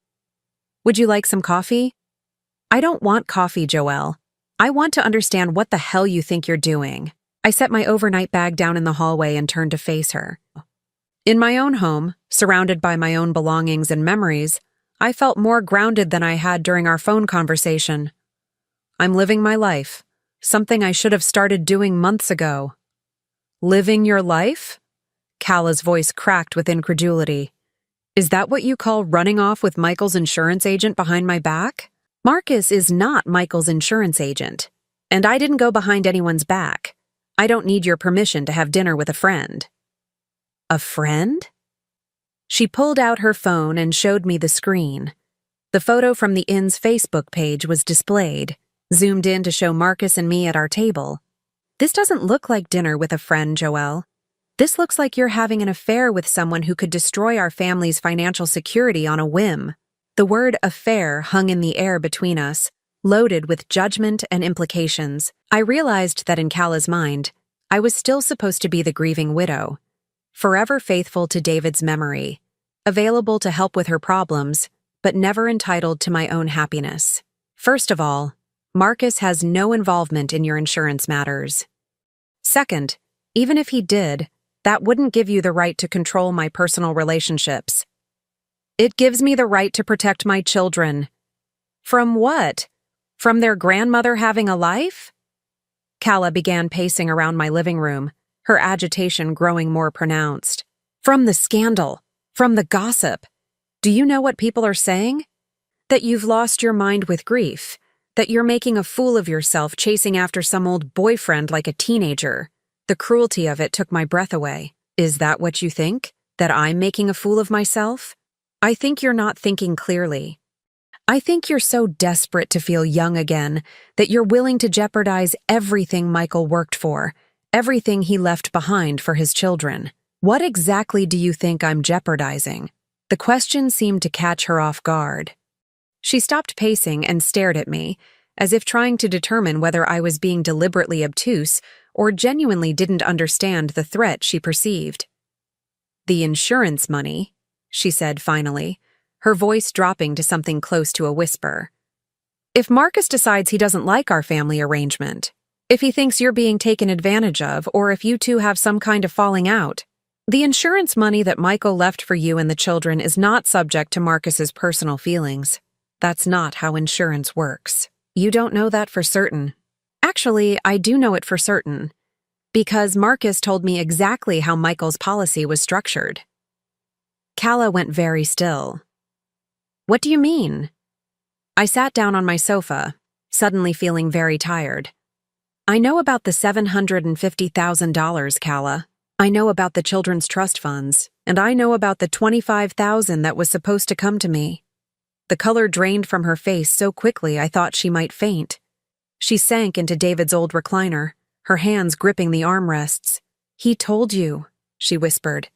"Would you like some coffee?" "I don't want coffee, Joelle. I want to understand what the hell you think you're doing." I set my overnight bag down in the hallway and turned to face her. In my own home, surrounded by my own belongings and memories, I felt more grounded than I had during our phone conversation. "I'm living my life, something I should have started doing months ago." "Living your life?" Kala's voice cracked with incredulity. "Is that what you call running off with Michael's insurance agent behind my back?" Marcus is not Michael's insurance agent, and I didn't go behind anyone's back. I don't need your permission to have dinner with a friend. "A friend?" She pulled out her phone and showed me the screen. The photo from the inn's Facebook page was displayed, zoomed in to show Marcus and me at our table. "This doesn't look like dinner with a friend, Joelle. This looks like you're having an affair with someone who could destroy our family's financial security on a whim." The word affair hung in the air between us, loaded with judgment and implications. I realized that in Kala's mind, I was still supposed to be the grieving widow, forever faithful to David's memory, available to help with her problems, but never entitled to my own happiness. First of all, Marcus has no involvement in your insurance matters. Second, even if he did, that wouldn't give you the right to control my personal relationships. It gives me the right to protect my children. From what? From their grandmother having a life? Kala began pacing around my living room, her agitation growing more pronounced. From the scandal, from the gossip. Do you know what people are saying? That you've lost your mind with grief, that you're making a fool of yourself chasing after some old boyfriend like a teenager. The cruelty of it took my breath away. Is that what you think? That I'm making a fool of myself? I think you're not thinking clearly. I think you're so desperate to feel young again that you're willing to jeopardize everything Michael worked for, everything he left behind for his children. What exactly do you think I'm jeopardizing? The question seemed to catch her off guard. She stopped pacing and stared at me, as if trying to determine whether I was being deliberately obtuse or genuinely didn't understand the threat she perceived. "The insurance money," she said finally, her voice dropping to something close to a whisper. "If Marcus decides he doesn't like our family arrangement, if he thinks you're being taken advantage of, or if you two have some kind of falling out, The insurance money that Michael left for you and the children is not subject to Marcus's personal feelings. That's not how insurance works. You don't know that for certain. Actually, I do know it for certain, because Marcus told me exactly how Michael's policy was structured. Calla went very still. What do you mean? I sat down on my sofa, suddenly feeling very tired. I know about the $750,000, Calla. I know about the children's trust funds, and I know about the $25,000 that was supposed to come to me. The color drained from her face so quickly I thought she might faint. She sank into David's old recliner, her hands gripping the armrests. He told you, she whispered.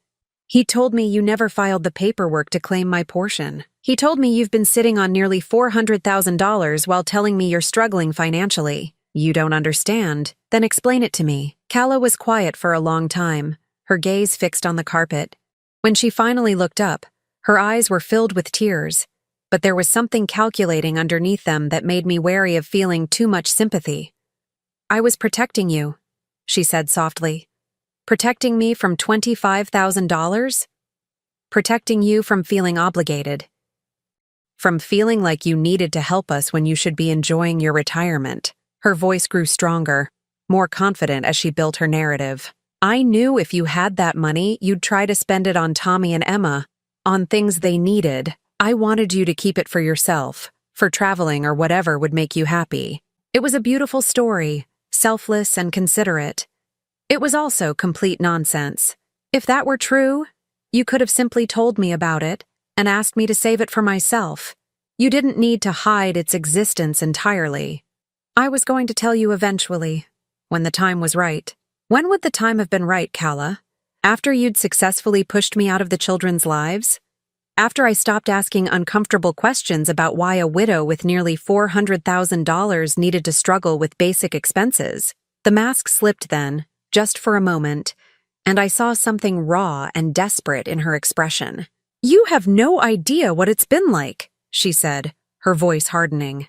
He told me you never filed the paperwork to claim my portion. He told me you've been sitting on nearly $400,000 while telling me you're struggling financially. You don't understand. Then explain it to me. Calla was quiet for a long time, her gaze fixed on the carpet. When she finally looked up, her eyes were filled with tears, but there was something calculating underneath them that made me wary of feeling too much sympathy. I was protecting you, she said softly. Protecting me from $25,000? Protecting you from feeling obligated. From feeling like you needed to help us when you should be enjoying your retirement. Her voice grew stronger, more confident as she built her narrative. I knew if you had that money, you'd try to spend it on Tommy and Emma, on things they needed. I wanted you to keep it for yourself, for traveling or whatever would make you happy. It was a beautiful story, selfless and considerate. It was also complete nonsense. If that were true, you could have simply told me about it and asked me to save it for myself. You didn't need to hide its existence entirely. I was going to tell you eventually, when the time was right. When would the time have been right, Calla? After you'd successfully pushed me out of the children's lives? After I stopped asking uncomfortable questions about why a widow with nearly $400,000 needed to struggle with basic expenses? The mask slipped then, just for a moment, and I saw something raw and desperate in her expression. You have no idea what it's been like, she said, her voice hardening.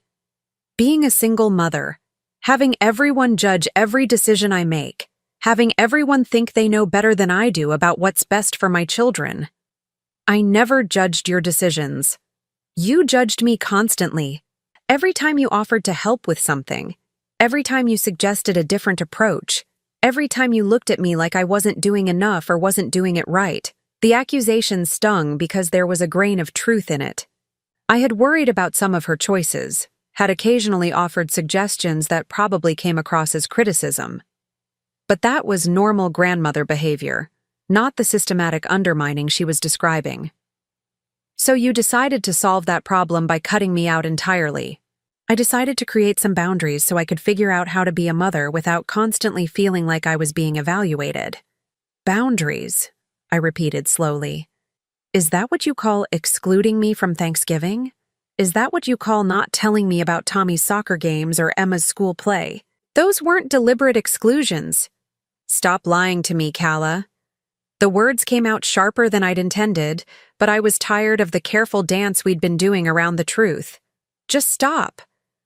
Being a single mother, having everyone judge every decision I make, having everyone think they know better than I do about what's best for my children. I never judged your decisions. You judged me constantly. Every time you offered to help with something, every time you suggested a different approach, every time you looked at me like I wasn't doing enough or wasn't doing it right. The accusation stung because there was a grain of truth in it. I had worried about some of her choices, had occasionally offered suggestions that probably came across as criticism. But that was normal grandmother behavior, not the systematic undermining she was describing. So you decided to solve that problem by cutting me out entirely. I decided to create some boundaries so I could figure out how to be a mother without constantly feeling like I was being evaluated. Boundaries, I repeated slowly. Is that what you call excluding me from Thanksgiving? Is that what you call not telling me about Tommy's soccer games or Emma's school play? Those weren't deliberate exclusions. Stop lying to me, Calla. The words came out sharper than I'd intended, but I was tired of the careful dance we'd been doing around the truth. Just stop.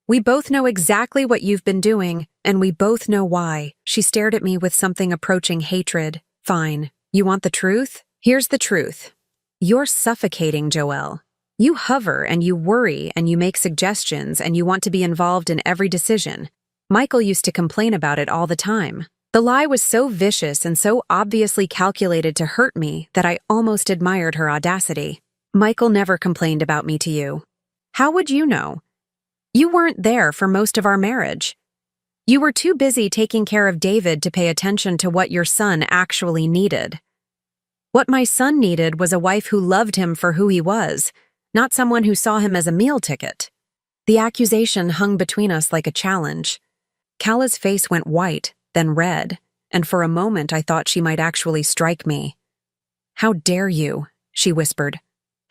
We both know exactly what you've been doing, and we both know why. She stared at me with something approaching hatred. Fine. You want the truth? Here's the truth. You're suffocating, Joelle. You hover and you worry and you make suggestions and you want to be involved in every decision. Michael used to complain about it all the time. The lie was so vicious and so obviously calculated to hurt me that I almost admired her audacity. Michael never complained about me to you. How would you know? You weren't there for most of our marriage. You were too busy taking care of David to pay attention to what your son actually needed. What my son needed was a wife who loved him for who he was, not someone who saw him as a meal ticket. The accusation hung between us like a challenge. Calla's face went white, then red, and for a moment I thought she might actually strike me. How dare you, she whispered.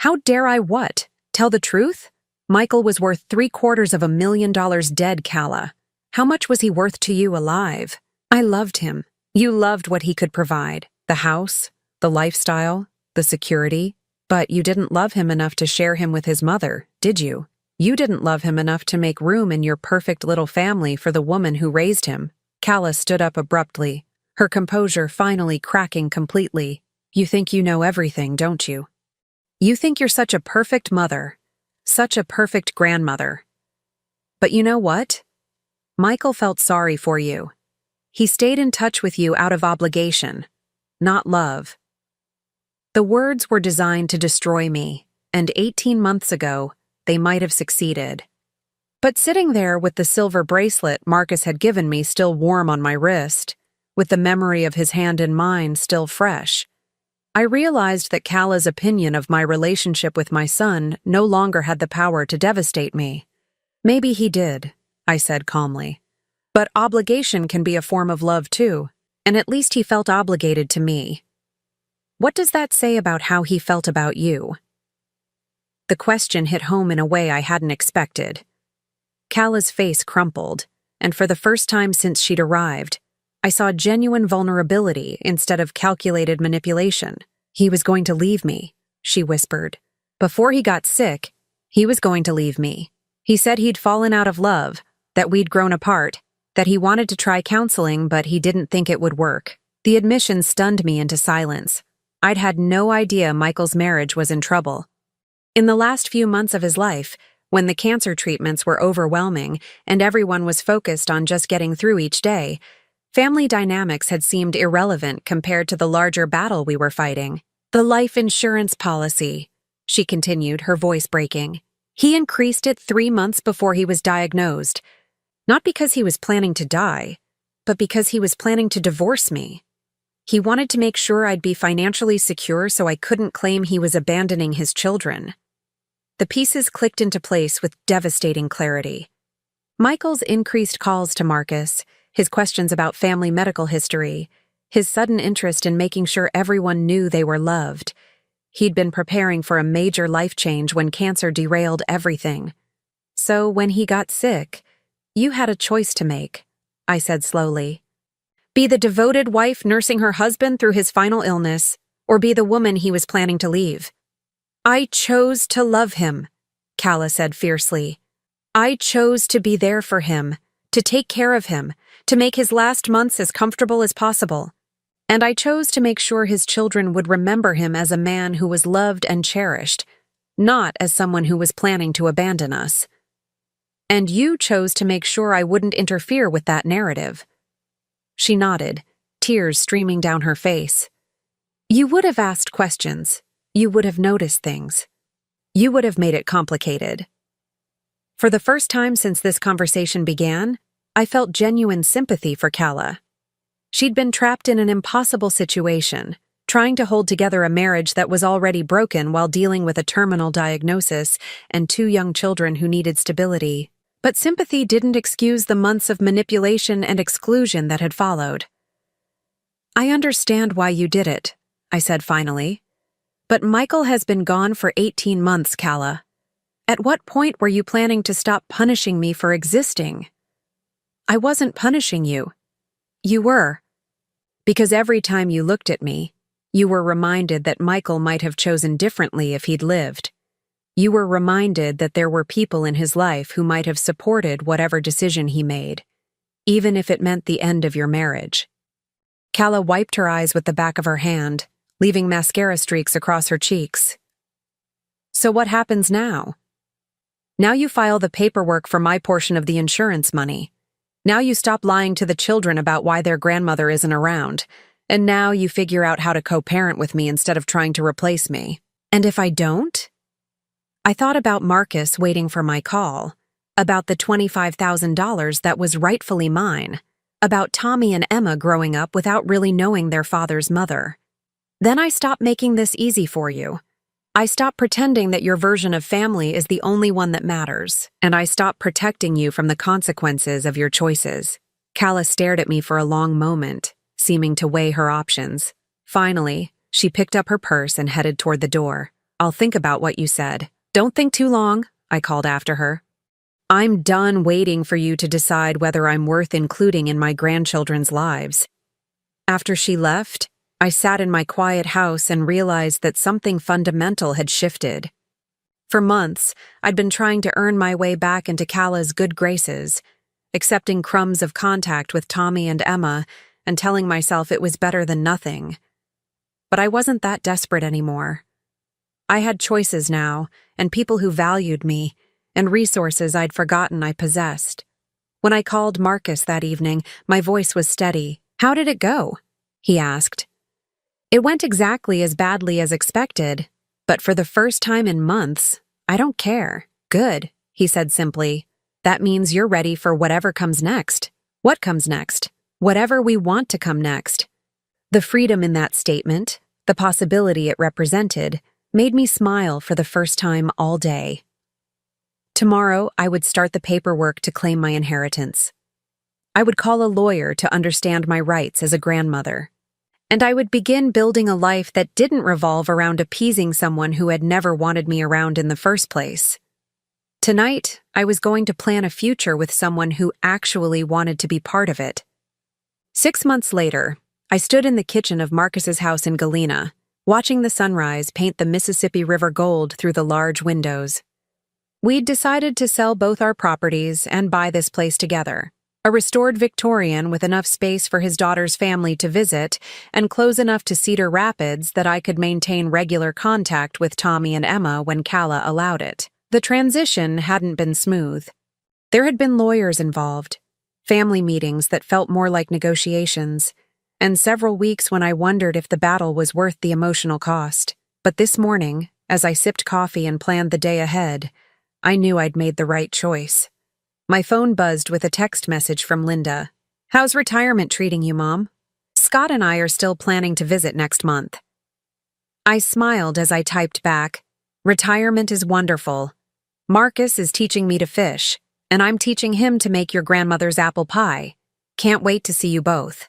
How dare I what? Tell the truth? Michael was worth $750,000 dead, Calla. How much was he worth to you alive? I loved him. You loved what he could provide. The house, the lifestyle, the security. But you didn't love him enough to share him with his mother, did you? You didn't love him enough to make room in your perfect little family for the woman who raised him. Calla stood up abruptly, her composure finally cracking completely. You think you know everything, don't you? You think you're such a perfect mother, such a perfect grandmother. But you know what? Michael felt sorry for you. He stayed in touch with you out of obligation, not love. The words were designed to destroy me, and 18 months ago, they might have succeeded. But sitting there with the silver bracelet Marcus had given me still warm on my wrist, with the memory of his hand in mine still fresh, I realized that Cala's opinion of my relationship with my son no longer had the power to devastate me. Maybe he did, I said calmly. But obligation can be a form of love too, and at least he felt obligated to me. What does that say about how he felt about you? The question hit home in a way I hadn't expected. Cala's face crumpled, and for the first time since she'd arrived, I saw genuine vulnerability instead of calculated manipulation. He was going to leave me, she whispered. Before he got sick, he was going to leave me. He said he'd fallen out of love, that we'd grown apart, that he wanted to try counseling but he didn't think it would work. The admission stunned me into silence. I'd had no idea Michael's marriage was in trouble. In the last few months of his life, when the cancer treatments were overwhelming and everyone was focused on just getting through each day, family dynamics had seemed irrelevant compared to the larger battle we were fighting. The life insurance policy, she continued, her voice breaking. He increased it 3 months before he was diagnosed. Not because he was planning to die, but because he was planning to divorce me. He wanted to make sure I'd be financially secure so I couldn't claim he was abandoning his children. The pieces clicked into place with devastating clarity. Michael's increased calls to Marcus, his questions about family medical history, his sudden interest in making sure everyone knew they were loved. He'd been preparing for a major life change when cancer derailed everything. So when he got sick, you had a choice to make, I said slowly. Be the devoted wife nursing her husband through his final illness, or be the woman he was planning to leave. I chose to love him, Cala said fiercely. I chose to be there for him, to take care of him, to make his last months as comfortable as possible. And I chose to make sure his children would remember him as a man who was loved and cherished, not as someone who was planning to abandon us. And you chose to make sure I wouldn't interfere with that narrative. She nodded, tears streaming down her face. You would have asked questions. You would have noticed things. You would have made it complicated. For the first time since this conversation began, I felt genuine sympathy for Cala. She'd been trapped in an impossible situation, trying to hold together a marriage that was already broken while dealing with a terminal diagnosis and 2 young children who needed stability. But sympathy didn't excuse the months of manipulation and exclusion that had followed. I understand why you did it, I said finally. But Michael has been gone for 18 months, Cala. At what point were you planning to stop punishing me for existing? I wasn't punishing you. You were. Because every time you looked at me, you were reminded that Michael might have chosen differently if he'd lived. You were reminded that there were people in his life who might have supported whatever decision he made, even if it meant the end of your marriage. Cala wiped her eyes with the back of her hand, leaving mascara streaks across her cheeks. So what happens now? Now you file the paperwork for my portion of the insurance money. Now you stop lying to the children about why their grandmother isn't around. And now you figure out how to co-parent with me instead of trying to replace me. And if I don't? I thought about Marcus waiting for my call, about the $25,000 that was rightfully mine, about Tommy and Emma growing up without really knowing their father's mother. Then I stopped making this easy for you. I stopped pretending that your version of family is the only one that matters, and I stopped protecting you from the consequences of your choices. Cala stared at me for a long moment, seeming to weigh her options. Finally, she picked up her purse and headed toward the door. I'll think about what you said. Don't think too long, I called after her. I'm done waiting for you to decide whether I'm worth including in my grandchildren's lives. After she left, I sat in my quiet house and realized that something fundamental had shifted. For months, I'd been trying to earn my way back into Cala's good graces, accepting crumbs of contact with Tommy and Emma and telling myself it was better than nothing. but I wasn't that desperate anymore. I had choices now, and people who valued me, and resources I'd forgotten I possessed. When I called Marcus that evening, my voice was steady. "How did it go?" he asked. "It went exactly as badly as expected, but for the first time in months, I don't care." "Good," he said simply. "That means you're ready for whatever comes next." "What comes next?" "Whatever we want to come next." The freedom in that statement, the possibility it represented, made me smile for the first time all day. Tomorrow, I would start the paperwork to claim my inheritance. I would call a lawyer to understand my rights as a grandmother. And I would begin building a life that didn't revolve around appeasing someone who had never wanted me around in the first place. Tonight, I was going to plan a future with someone who actually wanted to be part of it. 6 months later, I stood in the kitchen of Marcus's house in Galena, watching the sunrise paint the Mississippi River gold through the large windows. We'd decided to sell both our properties and buy this place together, a restored Victorian with enough space for his daughter's family to visit and close enough to Cedar Rapids that I could maintain regular contact with Tommy and Emma when Calla allowed it. The transition hadn't been smooth. There had been lawyers involved, family meetings that felt more like negotiations, and several weeks when I wondered if the battle was worth the emotional cost. But this morning, as I sipped coffee and planned the day ahead, I knew I'd made the right choice. My phone buzzed with a text message from Linda. "How's retirement treating you, Mom? Scott and I are still planning to visit next month." I smiled as I typed back, "Retirement is wonderful. Marcus is teaching me to fish, and I'm teaching him to make your grandmother's apple pie. Can't wait to see you both."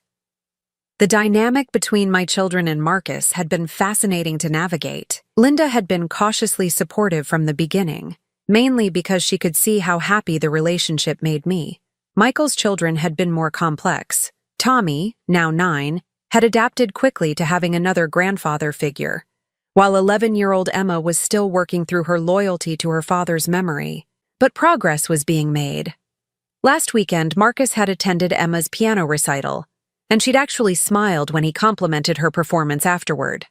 The dynamic between my children and Marcus had been fascinating to navigate. Linda had been cautiously supportive from the beginning, mainly because she could see how happy the relationship made me. Michael's children had been more complex. Tommy, now 9, had adapted quickly to having another grandfather figure, while 11-year-old Emma was still working through her loyalty to her father's memory. But progress was being made. Last weekend, Marcus had attended Emma's piano recital, and she'd actually smiled when he complimented her performance afterward.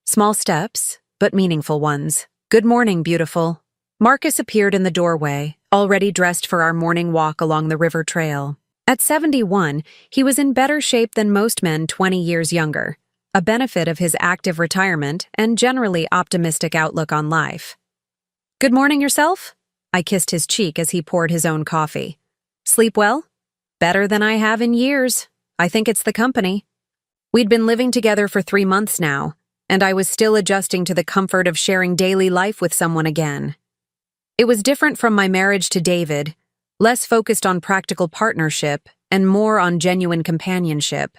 Small steps, but meaningful ones. "Good morning, beautiful." Marcus appeared in the doorway, already dressed for our morning walk along the river trail. At 71, he was in better shape than most men 20 years younger, a benefit of his active retirement and generally optimistic outlook on life. "Good morning yourself?" I kissed his cheek as he poured his own coffee. "Sleep well?" "Better than I have in years. I think it's the company." We'd been living together for 3 months now, and I was still adjusting to the comfort of sharing daily life with someone again. It was different from my marriage to David, less focused on practical partnership and more on genuine companionship.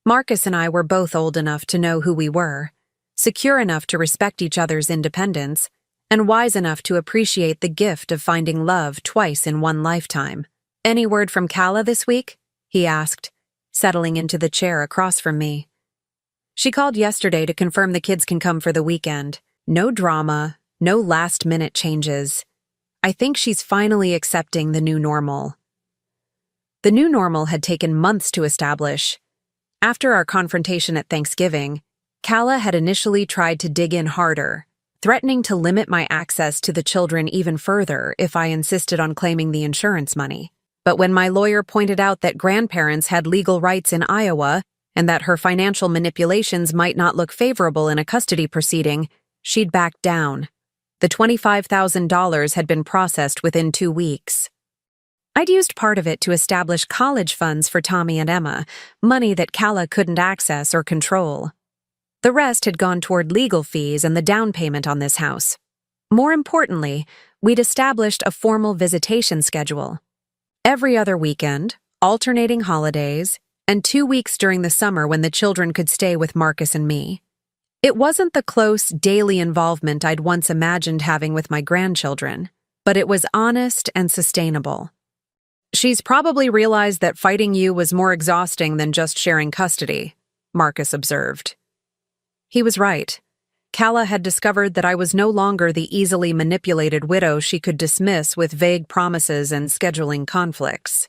Marcus and I were both old enough to know who we were, secure enough to respect each other's independence, and wise enough to appreciate the gift of finding love twice in one lifetime. "Any word from Calla this week?" he asked, settling into the chair across from me. "She called yesterday to confirm the kids can come for the weekend. No drama, no last-minute changes. I think she's finally accepting the new normal." The new normal had taken months to establish. After our confrontation at Thanksgiving, Calla had initially tried to dig in harder, threatening to limit my access to the children even further if I insisted on claiming the insurance money. But when my lawyer pointed out that grandparents had legal rights in Iowa and that her financial manipulations might not look favorable in a custody proceeding, she'd backed down. The $25,000 had been processed within 2 weeks. I'd used part of it to establish college funds for Tommy and Emma, money that Calla couldn't access or control. The rest had gone toward legal fees and the down payment on this house. More importantly, we'd established a formal visitation schedule. Every other weekend, alternating holidays, and 2 weeks during the summer when the children could stay with Marcus and me. It wasn't the close, daily involvement I'd once imagined having with my grandchildren, but it was honest and sustainable. "She's probably realized that fighting you was more exhausting than just sharing custody," Marcus observed. He was right. Calla had discovered that I was no longer the easily manipulated widow she could dismiss with vague promises and scheduling conflicts.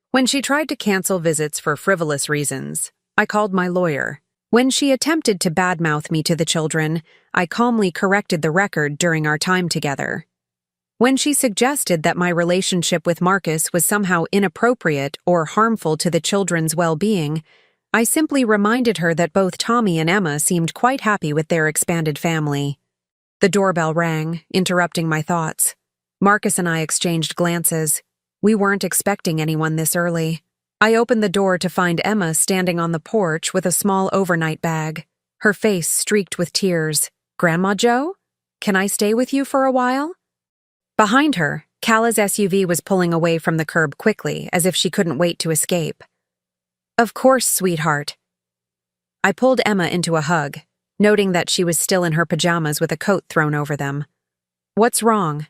When she tried to cancel visits for frivolous reasons, I called my lawyer. When she attempted to badmouth me to the children, I calmly corrected the record during our time together. When she suggested that my relationship with Marcus was somehow inappropriate or harmful to the children's well-being, I simply reminded her that both Tommy and Emma seemed quite happy with their expanded family. The doorbell rang, interrupting my thoughts. Marcus and I exchanged glances. We weren't expecting anyone this early. I opened the door to find Emma standing on the porch with a small overnight bag, her face streaked with tears. "Grandma Jo? Can I stay with you for a while?" Behind her, Kala's SUV was pulling away from the curb quickly, as if she couldn't wait to escape. "Of course, sweetheart." I pulled Emma into a hug, noting that she was still in her pajamas with a coat thrown over them. "What's wrong?"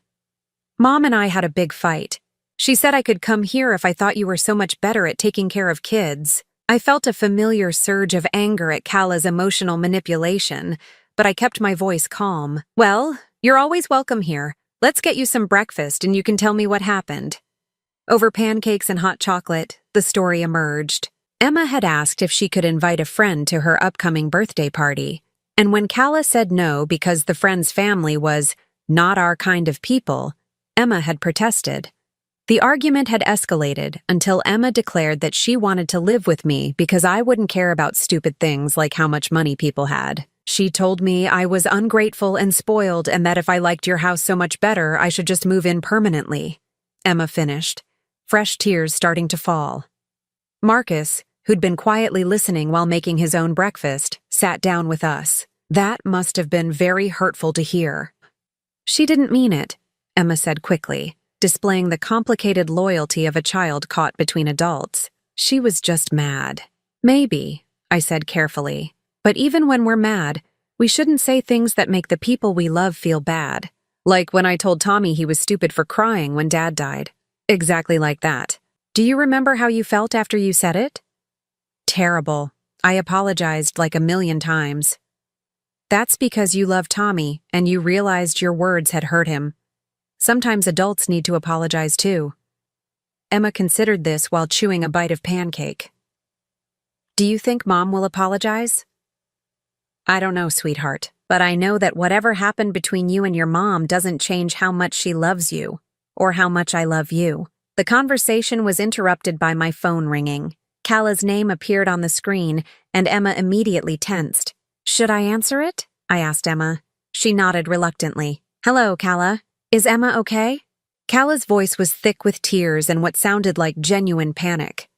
"Mom and I had a big fight. She said I could come here if I thought you were so much better at taking care of kids." I felt a familiar surge of anger at Kala's emotional manipulation, but I kept my voice calm. "Well, you're always welcome here. Let's get you some breakfast and you can tell me what happened." Over pancakes and hot chocolate, the story emerged. Emma had asked if she could invite a friend to her upcoming birthday party, and when Kala said no because the friend's family was not our kind of people, Emma had protested. The argument had escalated until Emma declared that she wanted to live with me because I wouldn't care about stupid things like how much money people had. She told me I was ungrateful and spoiled and that if I liked your house so much better, I should just move in permanently. Emma finished, fresh tears starting to fall. Marcus, who'd been quietly listening while making his own breakfast, sat down with us. That must have been very hurtful to hear. "She didn't mean it," Emma said quickly, displaying the complicated loyalty of a child caught between adults. "She was just mad." "Maybe," I said carefully. "But even when we're mad, we shouldn't say things that make the people we love feel bad. Like when I told Tommy he was stupid for crying when Dad died. Exactly like that. Do you remember how you felt after you said it?" "Terrible. I apologized like 1,000,000 times." "That's because you love Tommy and you realized your words had hurt him. Sometimes adults need to apologize too." Emma considered this while chewing a bite of pancake. "Do you think Mom will apologize?" "I don't know, sweetheart, but I know that whatever happened between you and your mom doesn't change how much she loves you, or how much I love you." The conversation was interrupted by my phone ringing. Kala's name appeared on the screen, and Emma immediately tensed. "Should I answer it?" I asked Emma. She nodded reluctantly. "Hello, Kala. Is Emma okay?" Kala's voice was thick with tears and what sounded like genuine panic.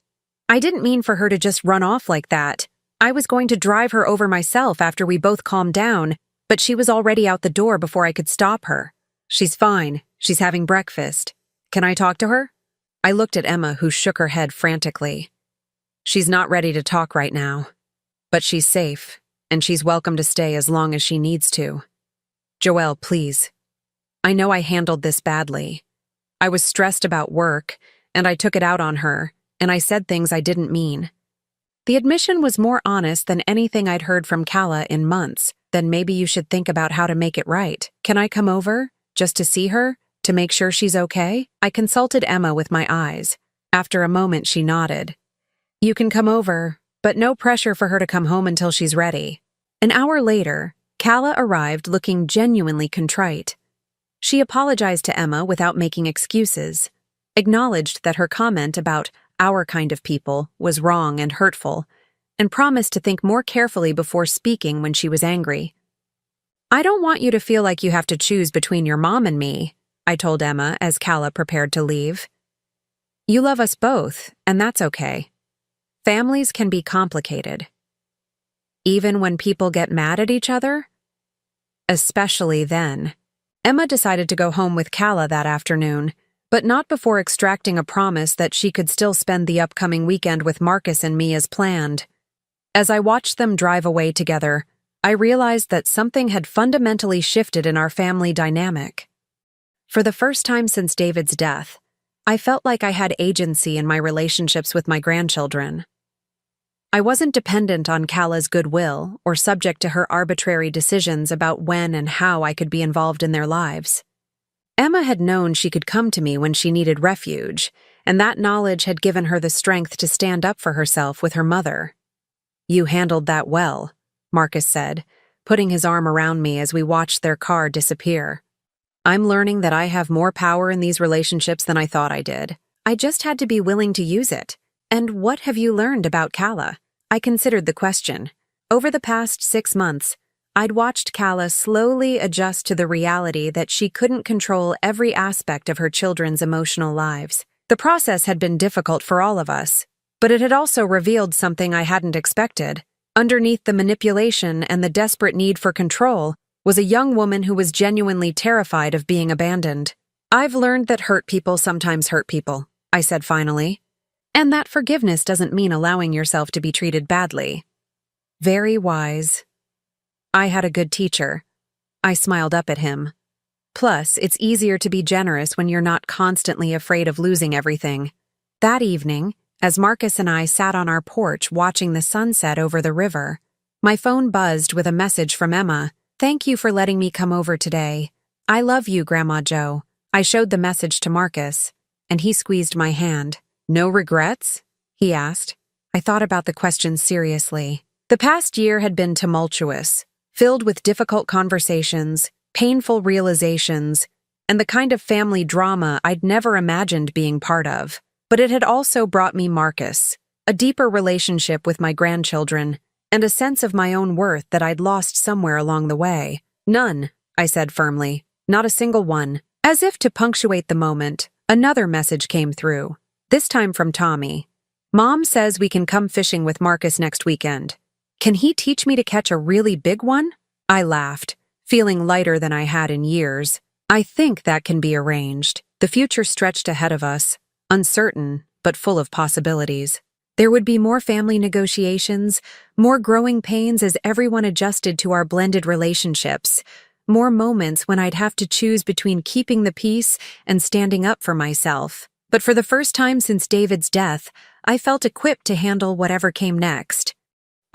"I didn't mean for her to just run off like that. I was going to drive her over myself after we both calmed down, but she was already out the door before I could stop her. She's fine. She's having breakfast. Can I talk to her?" I looked at Emma, who shook her head frantically. "She's not ready to talk right now. But she's safe, and she's welcome to stay as long as she needs to. Joelle, please. I know I handled this badly. I was stressed about work, and I took it out on her, and I said things I didn't mean." The admission was more honest than anything I'd heard from Kala in months. "Then maybe you should think about how to make it right. Can I come over, just to see her, to make sure she's okay?" I consulted Emma with my eyes. After a moment, she nodded. "You can come over, but no pressure for her to come home until she's ready." An hour later, Kala arrived looking genuinely contrite. She apologized to Emma without making excuses, acknowledged that her comment about our kind of people was wrong and hurtful, and promised to think more carefully before speaking when she was angry. "I don't want you to feel like you have to choose between your mom and me," I told Emma as Kala prepared to leave. "You love us both, and that's okay. Families can be complicated. Even when people get mad at each other? Especially then." Emma decided to go home with Kala that afternoon, but not before extracting a promise that she could still spend the upcoming weekend with Marcus and me as planned. As I watched them drive away together, I realized that something had fundamentally shifted in our family dynamic. For the first time since David's death, I felt like I had agency in my relationships with my grandchildren. I wasn't dependent on Kala's goodwill or subject to her arbitrary decisions about when and how I could be involved in their lives. Emma had known she could come to me when she needed refuge, and that knowledge had given her the strength to stand up for herself with her mother. You handled that well, Marcus said, putting his arm around me as we watched their car disappear. I'm learning that I have more power in these relationships than I thought I did. I just had to be willing to use it. And what have you learned about Kala? I considered the question. Over the past 6 months, I'd watched Kala slowly adjust to the reality that she couldn't control every aspect of her children's emotional lives. The process had been difficult for all of us, but it had also revealed something I hadn't expected. Underneath the manipulation and the desperate need for control was a young woman who was genuinely terrified of being abandoned. I've learned that hurt people sometimes hurt people, I said finally. And that forgiveness doesn't mean allowing yourself to be treated badly. Very wise. I had a good teacher. I smiled up at him. Plus, it's easier to be generous when you're not constantly afraid of losing everything. That evening, as Marcus and I sat on our porch watching the sunset over the river, my phone buzzed with a message from Emma. Thank you for letting me come over today. I love you, Grandma Jo. I showed the message to Marcus, and he squeezed my hand. No regrets? He asked. I thought about the question seriously. The past year had been tumultuous, filled with difficult conversations, painful realizations, and the kind of family drama I'd never imagined being part of. But it had also brought me Marcus, a deeper relationship with my grandchildren, and a sense of my own worth that I'd lost somewhere along the way. None, I said firmly. Not a single one. As if to punctuate the moment, another message came through, this time from Tommy. Mom says we can come fishing with Marcus next weekend. Can he teach me to catch a really big one? I laughed, feeling lighter than I had in years. I think that can be arranged. The future stretched ahead of us, uncertain, but full of possibilities. There would be more family negotiations, more growing pains as everyone adjusted to our blended relationships, more moments when I'd have to choose between keeping the peace and standing up for myself. But for the first time since David's death, I felt equipped to handle whatever came next.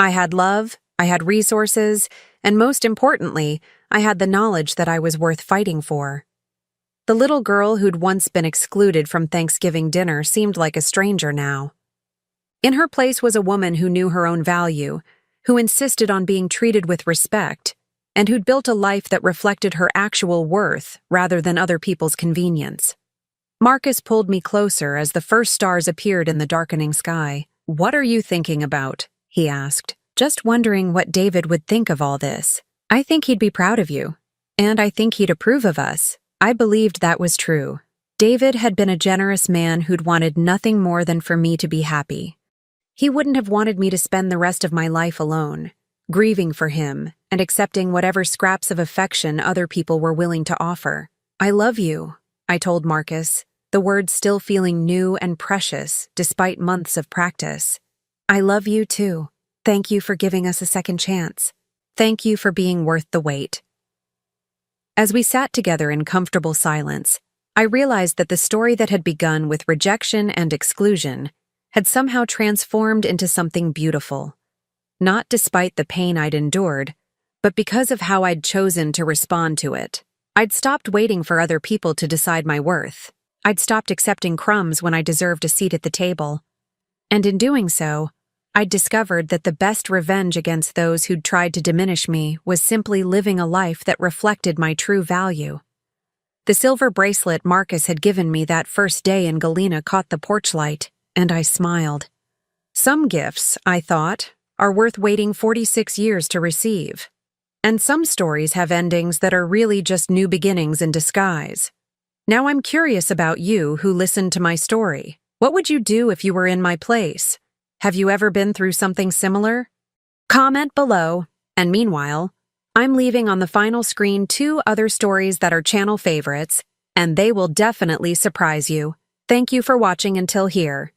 I had love, I had resources, and most importantly, I had the knowledge that I was worth fighting for. The little girl who'd once been excluded from Thanksgiving dinner seemed like a stranger now. In her place was a woman who knew her own value, who insisted on being treated with respect, and who'd built a life that reflected her actual worth rather than other people's convenience. Marcus pulled me closer as the first stars appeared in the darkening sky. "What are you thinking about?" he asked. "Just wondering what David would think of all this. I think he'd be proud of you, and I think he'd approve of us." I believed that was true. David had been a generous man who'd wanted nothing more than for me to be happy. He wouldn't have wanted me to spend the rest of my life alone, grieving for him and accepting whatever scraps of affection other people were willing to offer. "I love you," I told Marcus, the words still feeling new and precious despite months of practice. "I love you too. Thank you for giving us a second chance. Thank you for being worth the wait." As we sat together in comfortable silence, I realized that the story that had begun with rejection and exclusion had somehow transformed into something beautiful. Not despite the pain I'd endured, but because of how I'd chosen to respond to it. I'd stopped waiting for other people to decide my worth. I'd stopped accepting crumbs when I deserved a seat at the table. And in doing so, I'd discovered that the best revenge against those who'd tried to diminish me was simply living a life that reflected my true value. The silver bracelet Marcus had given me that first day in Galena caught the porch light, and I smiled. Some gifts, I thought, are worth waiting 46 years to receive. And some stories have endings that are really just new beginnings in disguise. Now I'm curious about you who listened to my story. What would you do if you were in my place? Have you ever been through something similar? Comment below. And meanwhile, I'm leaving on the final screen 2 other stories that are channel favorites, and they will definitely surprise you. Thank you for watching until here.